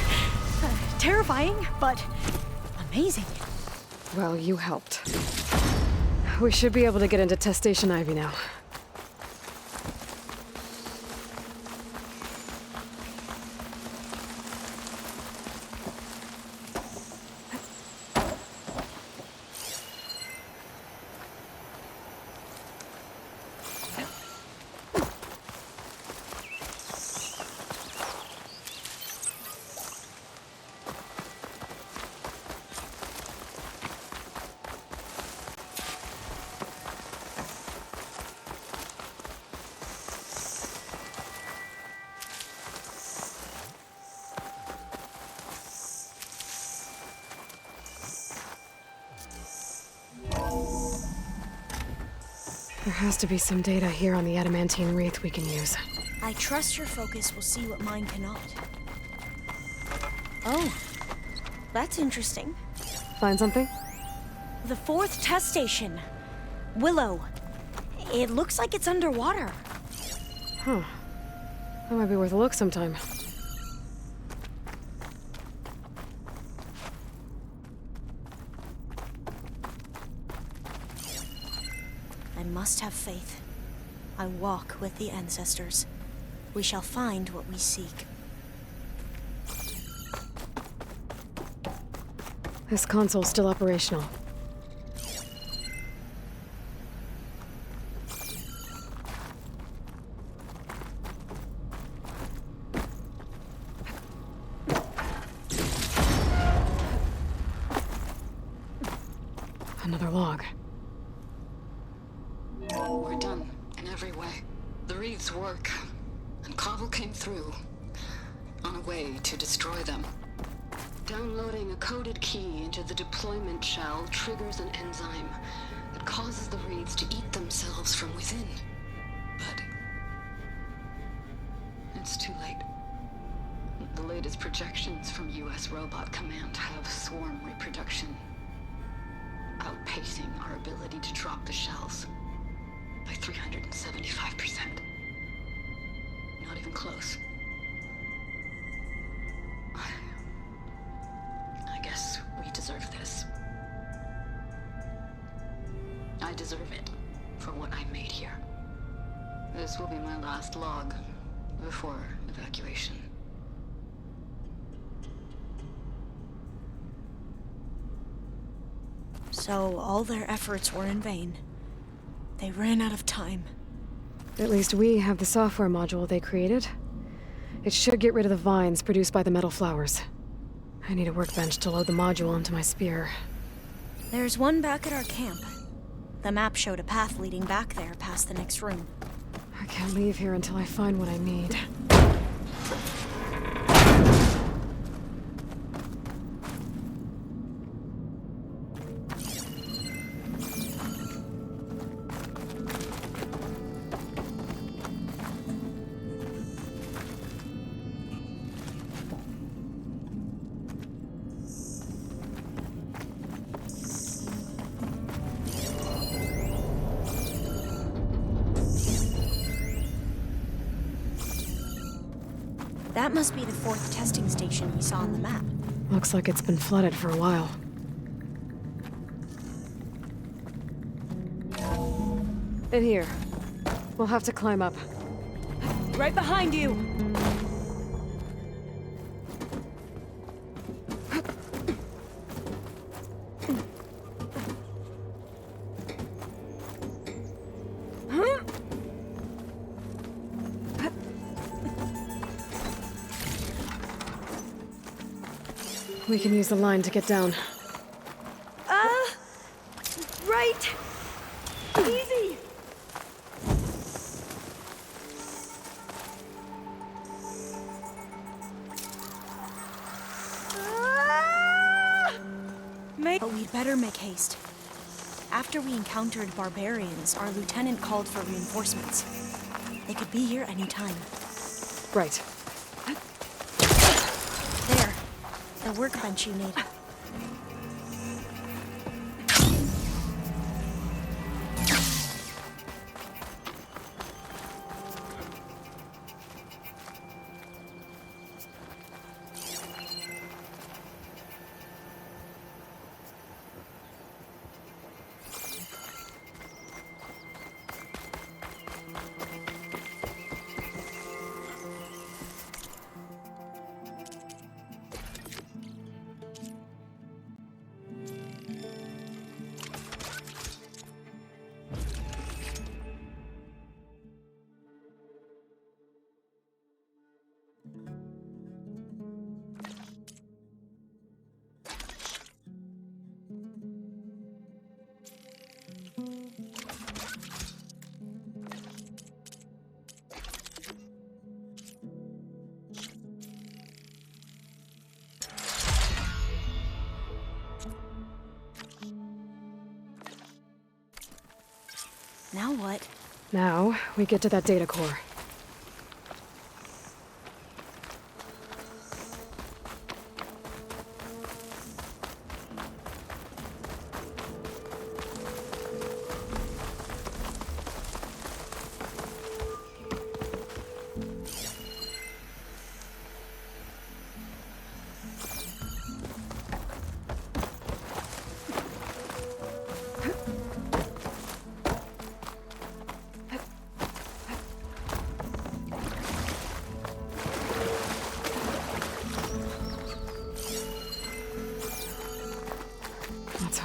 Terrifying, but amazing. Well, you helped. We should be able to get into test station Ivy now. There has to be some data here on the adamantine wreath we can use. I trust your focus will see what mine cannot. Oh, that's interesting. Find something? The 4th test station. Willow. It looks like it's underwater. Huh. That might be worth a look sometime. I must have faith. I walk with the ancestors. We shall find what we seek. This console's still operational. Another log. We're done, in every way. The wreaths work, and Cobble came through, on a way to destroy them. Downloading a coded key into the deployment shell triggers an enzyme that causes the wreaths to eat themselves from within. But it's too late. The latest projections from US Robot Command have swarm reproduction, outpacing our ability to drop the shells by 375%. Not even close. I guess we deserve this. I deserve it for what I made here. This will be my last log before evacuation. So all their efforts were in vain. They ran out of time. At least we have the software module they created. It should get rid of the vines produced by the metal flowers. I need a workbench to load the module into my spear. There's one back at our camp. The map showed a path leading back there past the next room. I can't leave here until I find what I need. That must be the 4th testing station we saw on the map. Looks like it's been flooded for a while. In here. We'll have to climb up. Right behind you! We can use the line to get down. Right! Easy! But we'd better make haste. After we encountered barbarians, our lieutenant called for reinforcements. They could be here any time. Right. There. The workbench you need. Now what? Now, we get to that data core.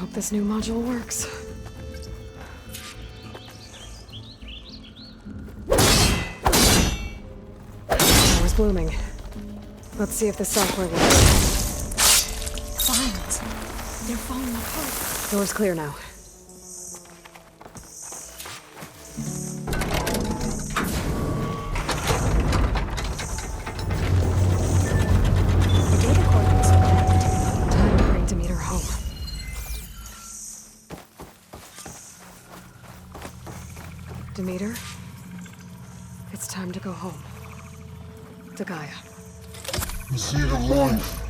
hope this new module works. Power's blooming. Let's see if the software works. Vines. They're falling apart. Door's clear now. The data cord looks connected. Time to bring Demeter home. Demeter, it's time to go home. To Gaia. The seed of life.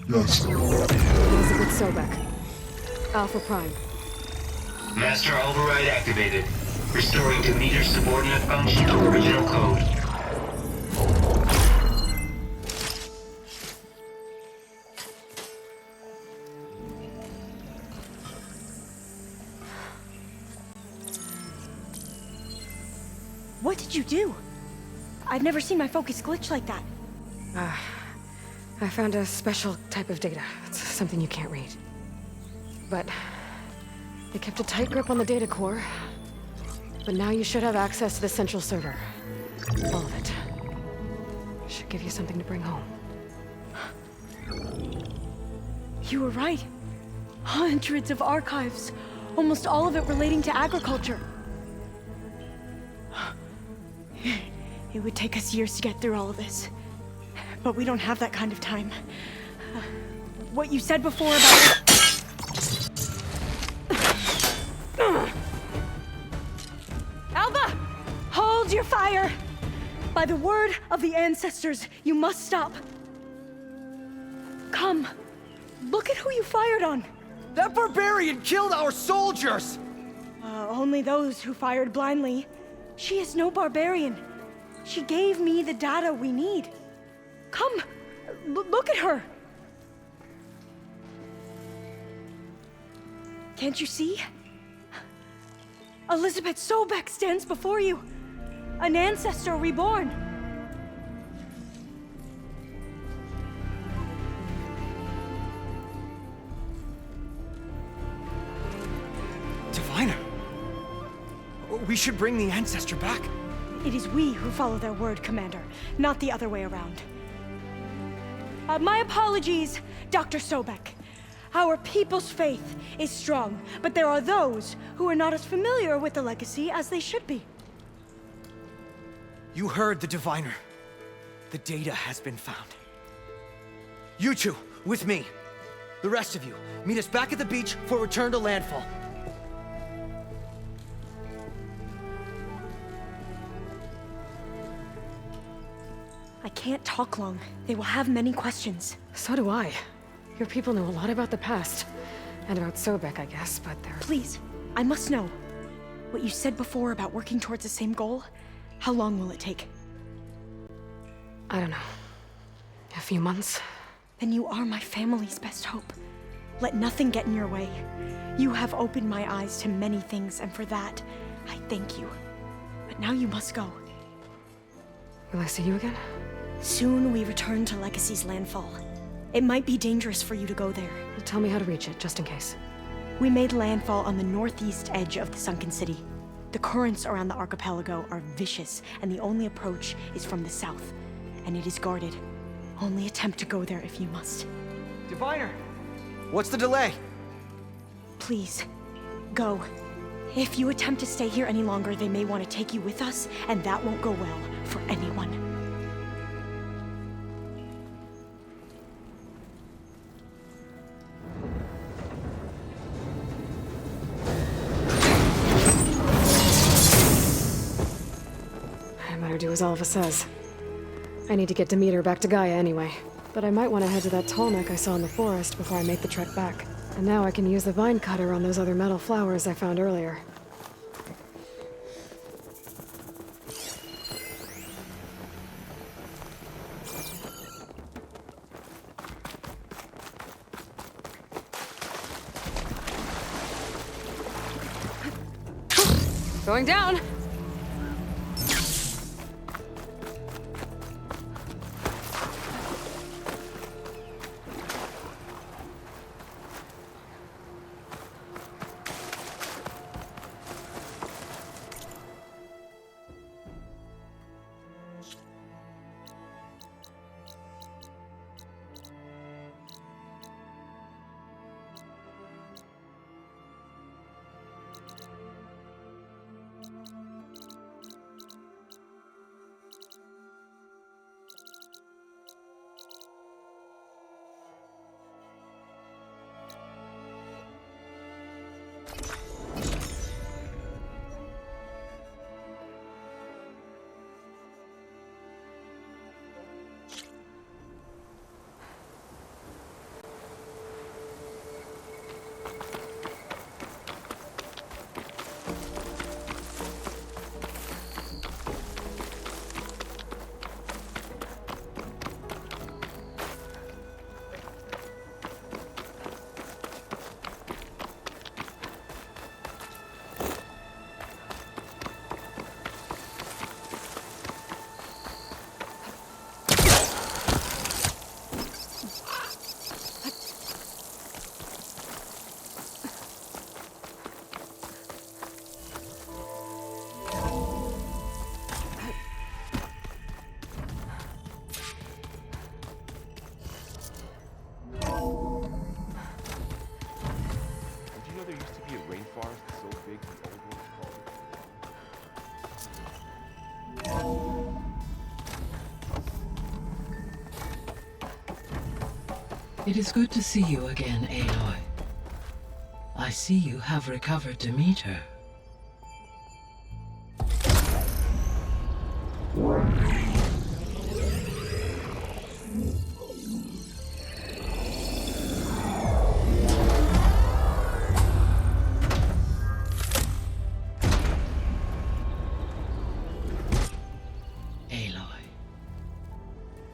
Yes. Elizabeth Sobek. Alpha Prime. Master override activated. Restoring Demeter's subordinate function to original code. What did you do? I've never seen my focus glitch like that. I found a special type of data. It's something you can't read. But they kept a tight grip on the data core. But now you should have access to the central server. All of it. Should give you something to bring home. You were right. Hundreds of archives. Almost all of it relating to agriculture. It would take us years to get through all of this. But we don't have that kind of time. What you said before about... Alba! Hold your fire! By the word of the ancestors, you must stop. Come. Look at who you fired on. That barbarian killed our soldiers! Only those who fired blindly. She is no barbarian. She gave me the data we need. Come, look at her. Can't you see? Elizabeth Sobek stands before you. An ancestor reborn. Diviner. We should bring the ancestor back. It is we who follow their word, Commander, not the other way around. My apologies, Dr. Sobek. Our people's faith is strong, but there are those who are not as familiar with the legacy as they should be. You heard the diviner. The data has been found. You two, with me. The rest of you, meet us back at the beach for return to landfall. I can't talk long. They will have many questions. So do I. Your people know a lot about the past. And about Sobek, I guess, but they're... Please, I must know. What you said before about working towards the same goal, how long will it take? I don't know. A few months? Then you are my family's best hope. Let nothing get in your way. You have opened my eyes to many things, and for that, I thank you. But now you must go. Will I see you again? Soon we return to Legacy's landfall. It might be dangerous for you to go there. Tell me how to reach it, just in case. We made landfall on the northeast edge of the sunken city. The currents around the archipelago are vicious, and the only approach is from the south. And it is guarded. Only attempt to go there if you must. Diviner! What's the delay? Please, go. If you attempt to stay here any longer, they may want to take you with us, and that won't go well for anyone. I better do as Alva says. I need to get Demeter back to Gaia anyway. But I might want to head to that tall neck I saw in the forest before I make the trek back. And now I can use the vine cutter on those other metal flowers I found earlier. Going down! It is good to see you again, Aloy. I see you have recovered Demeter.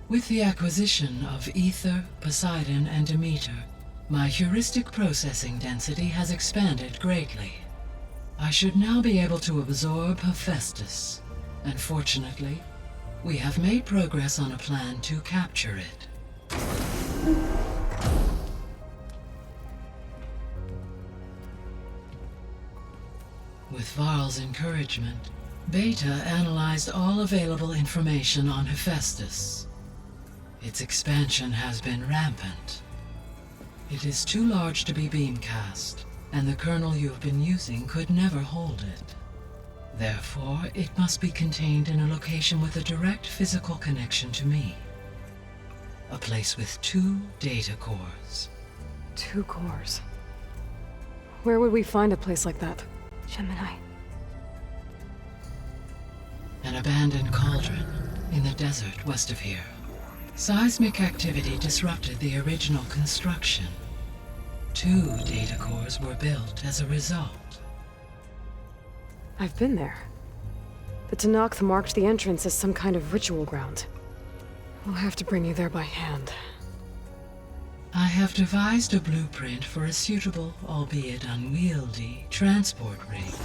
With the acquisition of Ether, Poseidon, and Demeter, my heuristic processing density has expanded greatly. I should now be able to absorb Hephaestus, and fortunately, we have made progress on a plan to capture it. With Varl's encouragement, Beta analyzed all available information on Hephaestus. Its expansion has been rampant. It is too large to be beamcast, and the kernel you have been using could never hold it. Therefore, it must be contained in a location with a direct physical connection to me. A place with 2 data cores. 2 cores? Where would we find a place like that? Gemini. An abandoned cauldron in the desert west of here. Seismic activity disrupted the original construction. 2 data cores were built as a result. I've been there. The Tenakth marked the entrance as some kind of ritual ground. We'll have to bring you there by hand. I have devised a blueprint for a suitable, albeit unwieldy, transport rig.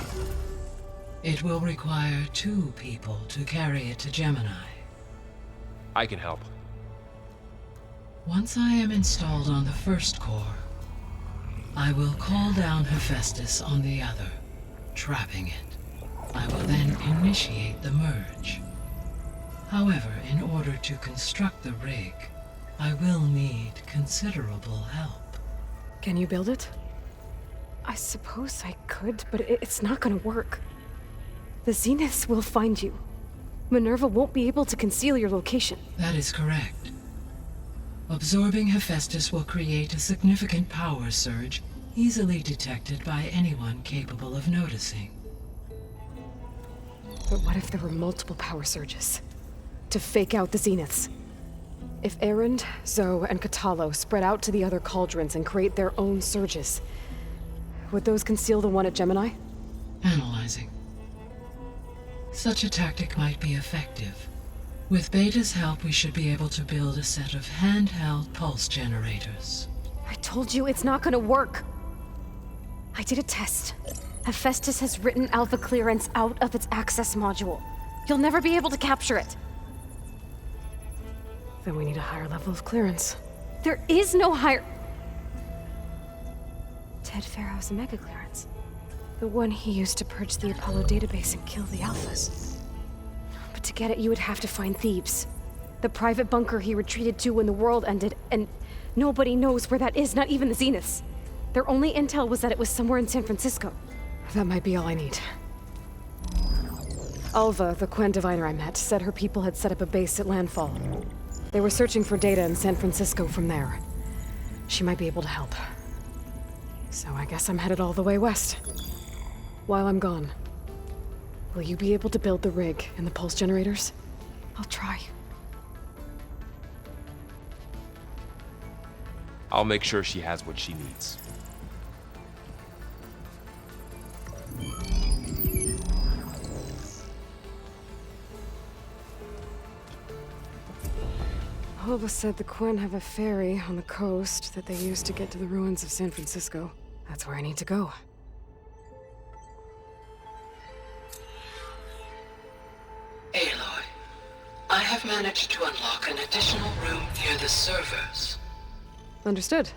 It will require 2 people to carry it to Gemini. I can help. Once I am installed on the first core, I will call down Hephaestus on the other, trapping it. I will then initiate the merge. However, in order to construct the rig, I will need considerable help. Can you build it? I suppose I could, but it's not gonna work. The Zeniths will find you. Minerva won't be able to conceal your location. That is correct. Absorbing Hephaestus will create a significant power surge, easily detected by anyone capable of noticing. But what if there were multiple power surges? To fake out the Zeniths? If Erend, Zoe, and Katalo spread out to the other cauldrons and create their own surges, would those conceal the one at Gemini? Analyzing. Such a tactic might be effective. With Beta's help, we should be able to build a set of handheld pulse generators. I told you it's not gonna work. I did a test. Hephaestus has written Alpha clearance out of its access module. You'll never be able to capture it. Then we need a higher level of clearance. There is no higher... Ted Pharaoh's mega clearance. The one he used to purge the Apollo database and kill the Alphas. But to get it, you would have to find Thebes. The private bunker he retreated to when the world ended, and nobody knows where that is, not even the Zeniths. Their only intel was that it was somewhere in San Francisco. That might be all I need. Alva, the Quen diviner I met, said her people had set up a base at landfall. They were searching for data in San Francisco from there. She might be able to help. So I guess I'm headed all the way west. While I'm gone, will you be able to build the rig and the pulse generators? I'll try. I'll make sure she has what she needs. Alva said the Quen have a ferry on the coast that they use to get to the ruins of San Francisco. That's where I need to go. Aloy, I have managed to unlock an additional room near the servers. Understood.